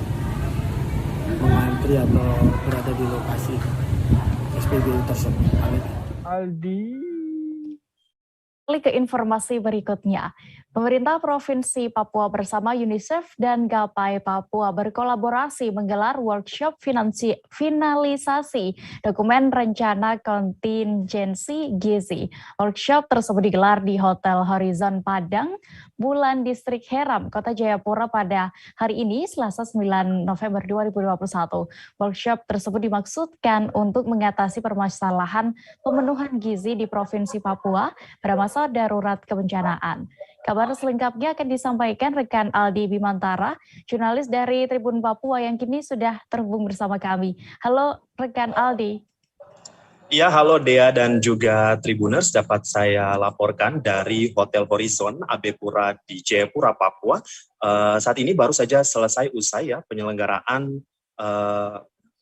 mengantri atau berada di lokasi SPBU tersebut. Aldi. Ke informasi berikutnya, pemerintah Provinsi Papua bersama UNICEF dan Gapai Papua berkolaborasi menggelar workshop finalisasi dokumen rencana kontingensi gizi. Workshop tersebut digelar di Hotel Horizon Padang, Bulan Distrik Heram, Kota Jayapura pada hari ini, Selasa 9 November 2021. Workshop tersebut dimaksudkan untuk mengatasi permasalahan pemenuhan gizi di Provinsi Papua pada masa darurat kebencanaan. Kabar selengkapnya akan disampaikan rekan Aldi Bimantara, jurnalis dari Tribun Papua yang kini sudah terhubung bersama kami. Halo rekan Aldi. Ya, halo Dea dan juga Tribuners, dapat saya laporkan dari Hotel Horizon Abepura di Jayapura, Papua. Saat ini baru saja selesai usai ya penyelenggaraan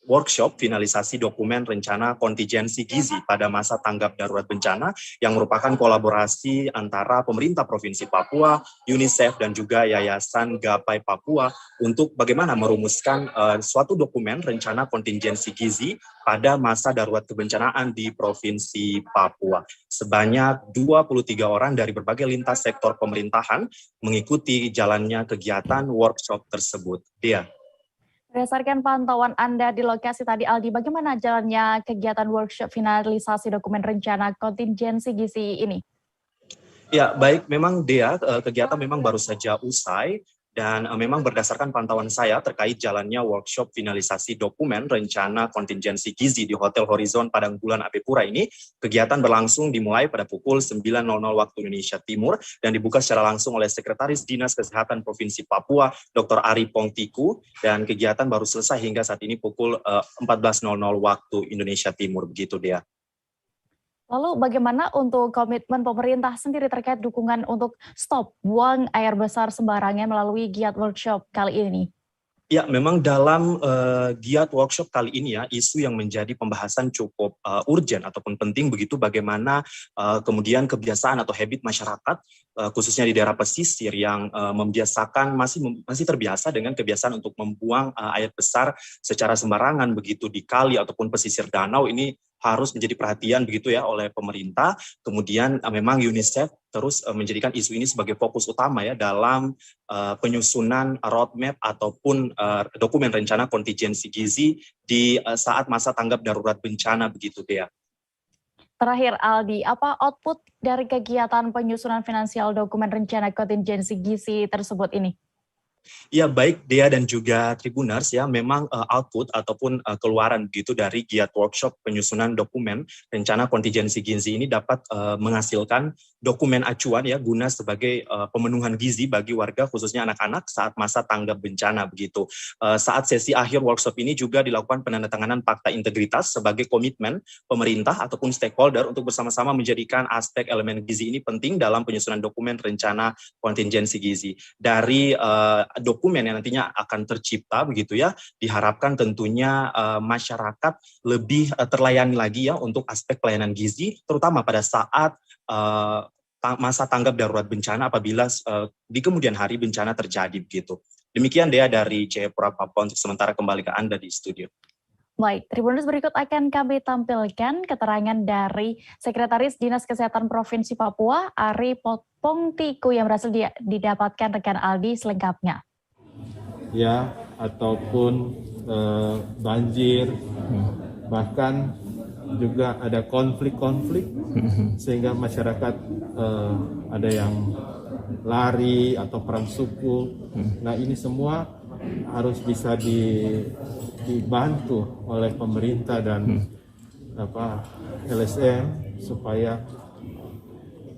workshop finalisasi dokumen rencana kontingensi gizi pada masa tanggap darurat bencana yang merupakan kolaborasi antara pemerintah Provinsi Papua, UNICEF, dan juga Yayasan Gapai Papua untuk bagaimana merumuskan suatu dokumen rencana kontingensi gizi pada masa darurat kebencanaan di Provinsi Papua. Sebanyak 23 orang dari berbagai lintas sektor pemerintahan mengikuti jalannya kegiatan workshop tersebut. Dia. Berdasarkan pantauan Anda di lokasi tadi, Aldi, bagaimana jalannya kegiatan workshop finalisasi dokumen rencana kontingensi gizi ini? Ya, baik, memang Dea, kegiatan memang baru saja usai, dan memang berdasarkan pantauan saya terkait jalannya workshop finalisasi dokumen rencana kontingensi gizi di Hotel Horizon Padangbulan Abepura ini, kegiatan berlangsung dimulai pada pukul 9.00 waktu Indonesia Timur dan dibuka secara langsung oleh Sekretaris Dinas Kesehatan Provinsi Papua, Dr. Ari Pongtiku, dan kegiatan baru selesai hingga saat ini pukul 14.00 waktu Indonesia Timur, begitu dia. Lalu bagaimana untuk komitmen pemerintah sendiri terkait dukungan untuk stop buang air besar sembarangan melalui giat workshop kali ini? Ya, memang dalam giat workshop kali ini ya, isu yang menjadi pembahasan cukup urgent ataupun penting begitu bagaimana kemudian kebiasaan atau habit masyarakat khususnya di daerah pesisir yang membiasakan masih terbiasa dengan kebiasaan untuk membuang air besar secara sembarangan begitu di kali ataupun pesisir danau ini harus menjadi perhatian begitu ya oleh pemerintah. Kemudian memang UNICEF terus menjadikan isu ini sebagai fokus utama ya dalam penyusunan roadmap ataupun dokumen rencana kontingensi gizi di saat masa tanggap darurat bencana begitu Dea. Terakhir Aldi, apa output dari kegiatan penyusunan finansial dokumen rencana kontingensi gizi tersebut ini? Ya, baik Dea dan juga Tribuners ya, memang output ataupun keluaran begitu dari giat workshop penyusunan dokumen rencana kontingensi gizi ini dapat menghasilkan dokumen acuan ya guna sebagai pemenuhan gizi bagi warga khususnya anak-anak saat masa tanggap bencana begitu. Saat sesi akhir workshop ini juga dilakukan penandatanganan fakta integritas sebagai komitmen pemerintah ataupun stakeholder untuk bersama-sama menjadikan aspek elemen gizi ini penting dalam penyusunan dokumen rencana kontingensi gizi. Dari dokumen yang nantinya akan tercipta begitu ya, diharapkan tentunya masyarakat lebih terlayani lagi ya untuk aspek pelayanan gizi, terutama pada saat masa tanggap darurat bencana apabila di kemudian hari bencana terjadi begitu. Demikian Dea dari Jayapura, Papua, untuk sementara kembali ke Anda di studio. Baik, Tribuners, berikut akan kami tampilkan keterangan dari Sekretaris Dinas Kesehatan Provinsi Papua, Ari Pongtiku, yang berhasil didapatkan rekan Aldi selengkapnya. Ya, ataupun banjir, bahkan juga ada konflik-konflik sehingga masyarakat ada yang lari atau perang suku. Nah, ini semua harus bisa dibantu oleh pemerintah dan LSM supaya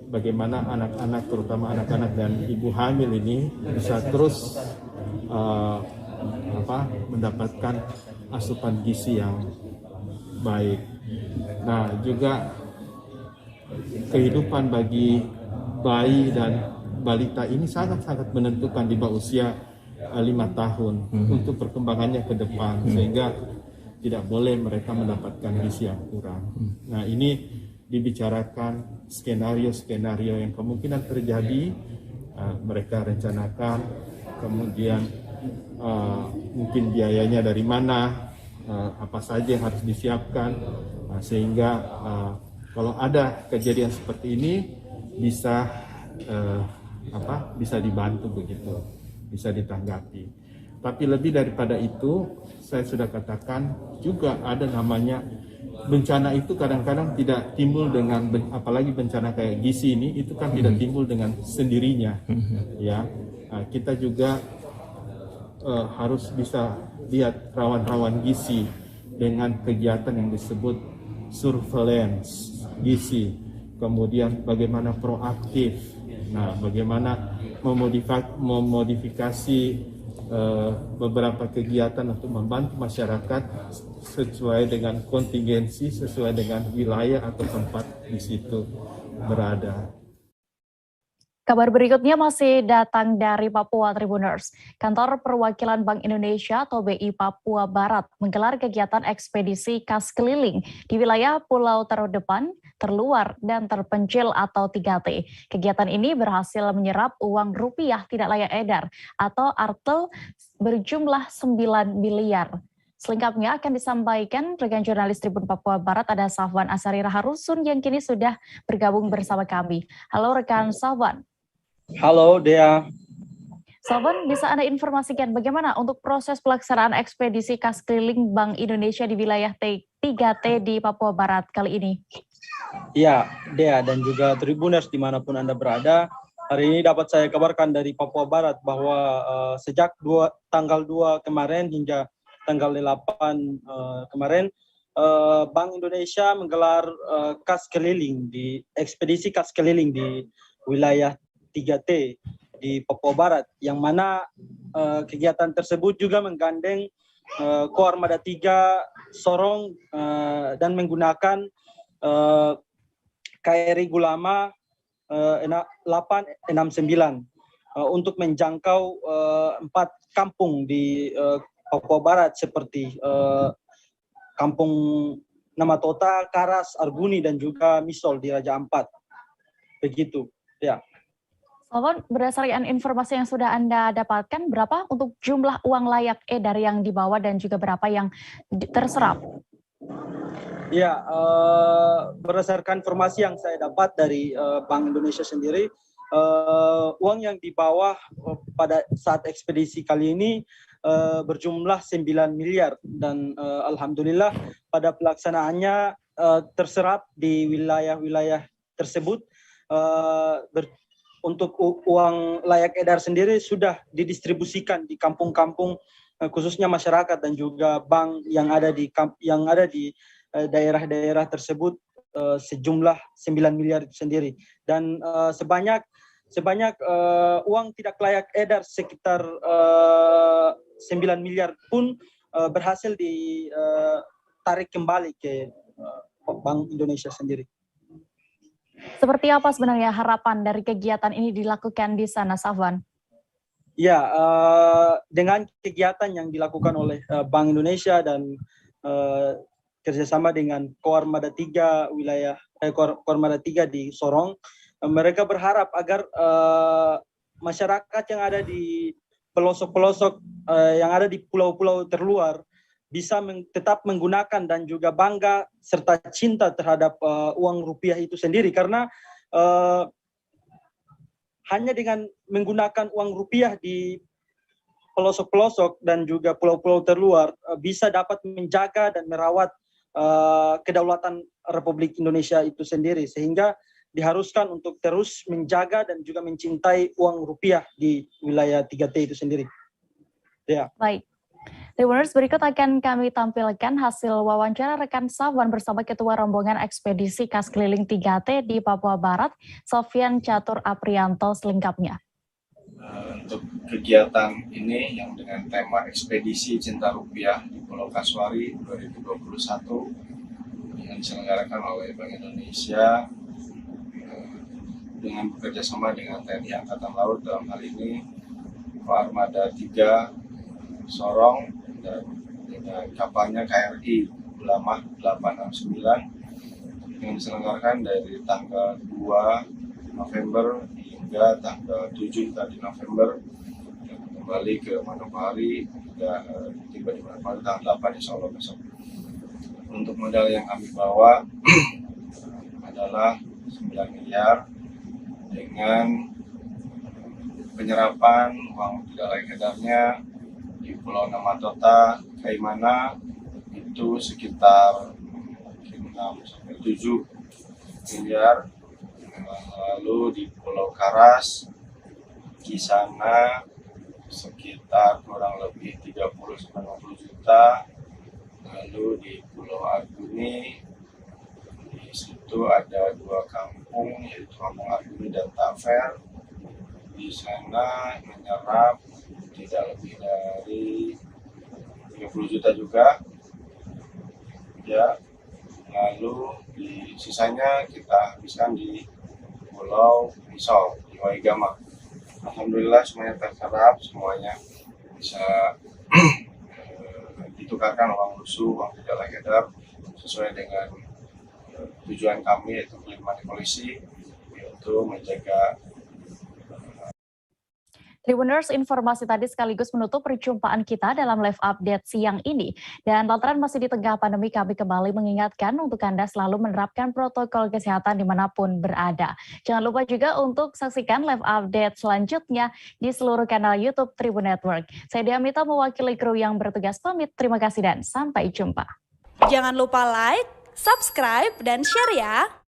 bagaimana anak-anak, terutama anak-anak dan ibu hamil ini bisa terus mendapatkan asupan gizi yang baik. Nah, juga kehidupan bagi bayi dan balita ini sangat-sangat menentukan di bawah usia 5 tahun untuk perkembangannya ke depan, sehingga tidak boleh mereka mendapatkan gizi yang kurang. Nah, ini dibicarakan skenario-skenario yang kemungkinan terjadi, mereka rencanakan, kemudian mungkin biayanya dari mana, apa saja yang harus disiapkan, sehingga kalau ada kejadian seperti ini bisa dibantu begitu, bisa ditanggapi. Tapi lebih daripada itu, saya sudah katakan juga ada namanya bencana itu kadang-kadang tidak timbul dengan, apalagi bencana kayak gizi ini, itu kan tidak timbul dengan sendirinya. Ya, kita juga harus bisa lihat rawan-rawan gizi dengan kegiatan yang disebut surveillance gizi, kemudian bagaimana proaktif Nah, bagaimana memodifikasi beberapa kegiatan untuk membantu masyarakat sesuai dengan kontingensi, sesuai dengan wilayah atau tempat di situ berada. Kabar berikutnya masih datang dari Papua Tribuners. Kantor Perwakilan Bank Indonesia atau BI Papua Barat menggelar kegiatan ekspedisi kas keliling di wilayah Pulau Terdepan, Terluar, dan Terpencil atau 3T. Kegiatan ini berhasil menyerap uang rupiah tidak layak edar atau artel berjumlah 9 miliar. Selengkapnya akan disampaikan rekan jurnalis Tribun Papua Barat ada Safwan Asari Raharusun yang kini sudah bergabung bersama kami. Halo rekan Safwan. Halo Dea. Safwan, bisa Anda informasikan bagaimana untuk proses pelaksanaan ekspedisi kas keliling Bank Indonesia di wilayah 3T di Papua Barat kali ini? Ya, Dea dan juga Tribuners dimanapun Anda berada, hari ini dapat saya kabarkan dari Papua Barat bahwa sejak tanggal 2 kemarin hingga tanggal 8 kemarin, Bank Indonesia menggelar ekspedisi kas keliling di wilayah 3T di Papua Barat, yang mana kegiatan tersebut juga menggandeng Koarmada 3 Sorong dan menggunakan KRI Gulama 869 untuk menjangkau 4 kampung di Papua Barat seperti Kampung Namatota, Karas, Arguni, dan juga Misol di Raja Ampat. Begitu, ya. Safwan, berdasarkan informasi yang sudah Anda dapatkan, berapa untuk jumlah uang layak edar yang dibawa dan juga berapa yang terserap? Ya, berdasarkan informasi yang saya dapat dari Bank Indonesia sendiri, uang yang dibawa pada saat ekspedisi kali ini berjumlah 9 miliar dan alhamdulillah pada pelaksanaannya terserap di wilayah-wilayah tersebut. Untuk uang layak edar sendiri sudah didistribusikan di kampung-kampung, khususnya masyarakat dan juga bank yang ada di daerah-daerah tersebut sejumlah 9 miliar itu sendiri, dan sebanyak uang tidak layak edar sekitar 9 miliar pun berhasil ditarik kembali ke Bank Indonesia sendiri. Seperti apa sebenarnya harapan dari kegiatan ini dilakukan di sana, Safwan? Ya, dengan kegiatan yang dilakukan oleh Bank Indonesia dan kerjasama dengan Koarmada 3 Koarmada 3 di Sorong, mereka berharap agar masyarakat yang ada di pelosok-pelosok, yang ada di pulau-pulau terluar bisa tetap menggunakan dan juga bangga serta cinta terhadap uang rupiah itu sendiri, karena hanya dengan menggunakan uang rupiah di pelosok-pelosok dan juga pulau-pulau terluar bisa dapat menjaga dan merawat kedaulatan Republik Indonesia itu sendiri, sehingga diharuskan untuk terus menjaga dan juga mencintai uang rupiah di wilayah 3T itu sendiri. Ya. Baik. Tribuners, berikut akan kami tampilkan hasil wawancara rekan Safwan bersama Ketua Rombongan Ekspedisi Kas Keliling 3T di Papua Barat, Sofyan Catur Aprianto, selengkapnya. Untuk kegiatan ini yang dengan tema Ekspedisi Cinta Rupiah di Pulau Kasuari 2021 yang diselenggarakan oleh Bank Indonesia dengan bekerjasama dengan TNI Angkatan Laut, dalam hal ini Koarmada 3 Sorong dan dengan kapalnya KRI Gulama 869 yang diselenggarakan dari tanggal 2 November hingga tanggal 7 tadi November, dan kembali ke Manokwari hingga tiba di Manokwari tanggal 8 insya Allah besok. Untuk modal yang kami bawa adalah 9 miliar dengan penyerapan uang tidak layak edarnya di Pulau Namatota, Kaimana itu sekitar 6-7 miliar. Lalu di Pulau Karas, Kisana sekitar kurang lebih 30-50 juta. Lalu di Pulau Arguni, di situ ada 2 kampung, yaitu Kampung Arguni dan Tafer, di sana menyerap tidak lebih dari 30 juta juga ya. Lalu di sisanya kita habiskan di Pulau Misol di Waigama. Alhamdulillah semuanya terserap, semuanya bisa ditukarkan uang lusuh, uang tidak layak edar sesuai dengan tujuan kami, yaitu pelindungan polisi, yaitu menjaga. Tribuners, informasi tadi sekaligus menutup perjumpaan kita dalam live update siang ini. Dan lantaran masih di tengah pandemi, kami kembali mengingatkan untuk Anda selalu menerapkan protokol kesehatan dimanapun berada. Jangan lupa juga untuk saksikan live update selanjutnya di seluruh kanal YouTube Tribun Network. Saya Diamita mewakili kru yang bertugas pamit. Terima kasih dan sampai jumpa. Jangan lupa like, subscribe, dan share ya.